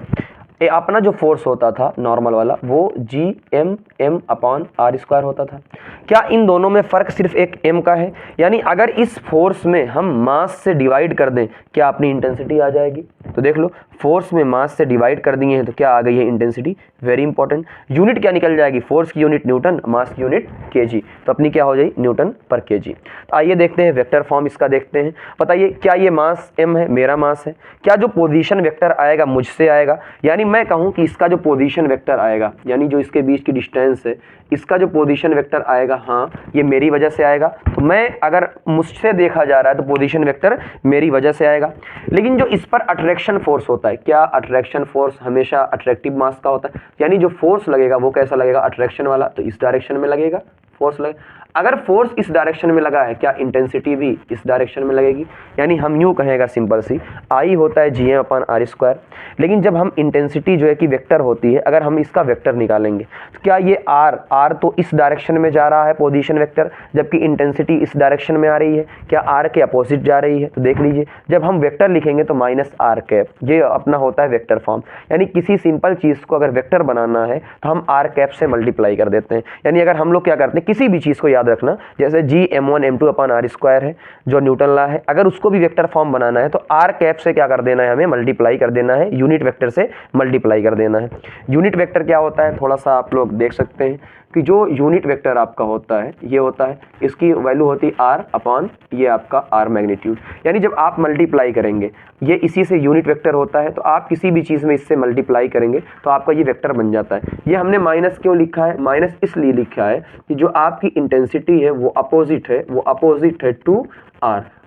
अपना जो फोर्स होता था नॉर्मल वाला वो Gm/r स्क्वायर होता था। क्या इन दोनों में फ़र्क सिर्फ एक m का है, यानी अगर इस फोर्स में हम मास से डिवाइड कर दें क्या अपनी इंटेंसिटी आ जाएगी। तो देख लो, फोर्स में मास से डिवाइड कर दिए हैं तो क्या आ गई है, इंटेंसिटी। वेरी इंपॉर्टेंट, यूनिट क्या निकल जाएगी, फोर्स की यूनिट न्यूटन, मास की यूनिट kg, तो अपनी क्या हो जाएगी, न्यूटन पर kg। तो आइए देखते हैं वेक्टर फॉर्म इसका देखते हैं। बताइए, क्या ये मास m है, मेरा मास है, क्या जो पोजीशन वेक्टर आएगा मुझसे आएगा, यानी मैं कहूँ कि इसका जो पोजीशन वेक्टर आएगा, यानी जो इसके बीच की डिस्टेंस है, इसका जो पोजीशन वेक्टर आएगा, हाँ ये मेरी वजह से आएगा। तो मैं अगर मुझसे देखा जा रहा है तो पोजीशन वेक्टर मेरी वजह से आएगा। लेकिन जो इस पर अट्रैक्शन फोर्स होता है, क्या अट्रैक्शन फोर्स हमेशा अट्रैक्टिव मास का होता है, यानी जो फोर्स लगेगा वो कैसा लगेगा, अट्रैक्शन वाला, तो इस डायरेक्शन में लगेगा फोर्स लगे। अगर फोर्स इस डायरेक्शन में लगा है, क्या इंटेंसिटी भी इस डायरेक्शन में लगेगी? यानी हम यूँ कहेगा सिंपल सी, आई होता है Gm/r², लेकिन जब हम इंटेंसिटी जो है कि वेक्टर होती है, अगर हम इसका वेक्टर निकालेंगे तो क्या ये आर तो इस डायरेक्शन में जा रहा है पोजीशन वेक्टर, जबकि इंटेंसिटी इस डायरेक्शन में आ रही है, क्या आर के अपोजिट जा रही है? तो देख लीजिए, जब हम वेक्टर लिखेंगे तो -r², ये अपना होता है वेक्टर फॉर्म। यानी किसी सिंपल चीज़ को अगर वेक्टर बनाना है तो हम r से मल्टीप्लाई कर देते हैं। यानी अगर हम लोग क्या करते हैं, किसी भी चीज़ को याद रखना, जैसे Gm1m2/r² है जो न्यूटन लॉ है, अगर उसको भी वेक्टर फॉर्म बनाना है तो r से क्या कर देना है, हमें मल्टीप्लाई कर देना है, यूनिट वेक्टर से मल्टीप्लाई कर देना है। यूनिट वेक्टर क्या होता है, थोड़ा सा आप लोग देख सकते हैं कि जो यूनिट वेक्टर आपका होता है, ये होता है, इसकी वैल्यू होती है r/, ये आपका r मैग्नीट्यूड। यानी जब आप मल्टीप्लाई करेंगे, ये इसी से यूनिट वेक्टर होता है, तो आप किसी भी चीज़ में इससे मल्टीप्लाई करेंगे तो आपका ये वेक्टर बन जाता है। ये हमने माइनस क्यों लिखा है? माइनस इसलिए लिखा है कि जो आपकी इंटेंसिटी है वो अपोजिट है टू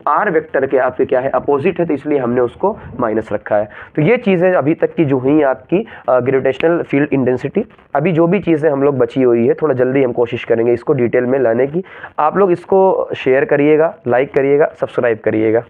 r वेक्टर के आपके क्या है, अपोजिट है, तो इसलिए हमने उसको माइनस रखा है। तो ये चीज़ें अभी तक की जो हुई आपकी ग्रेविटेशनल फील्ड इंटेंसिटी। अभी जो भी चीज़ें हम लोग बची हुई है, थोड़ा जल्दी हम कोशिश करेंगे इसको डिटेल में लाने की। आप लोग इसको शेयर करिएगा, लाइक करिएगा, सब्सक्राइब करिएगा।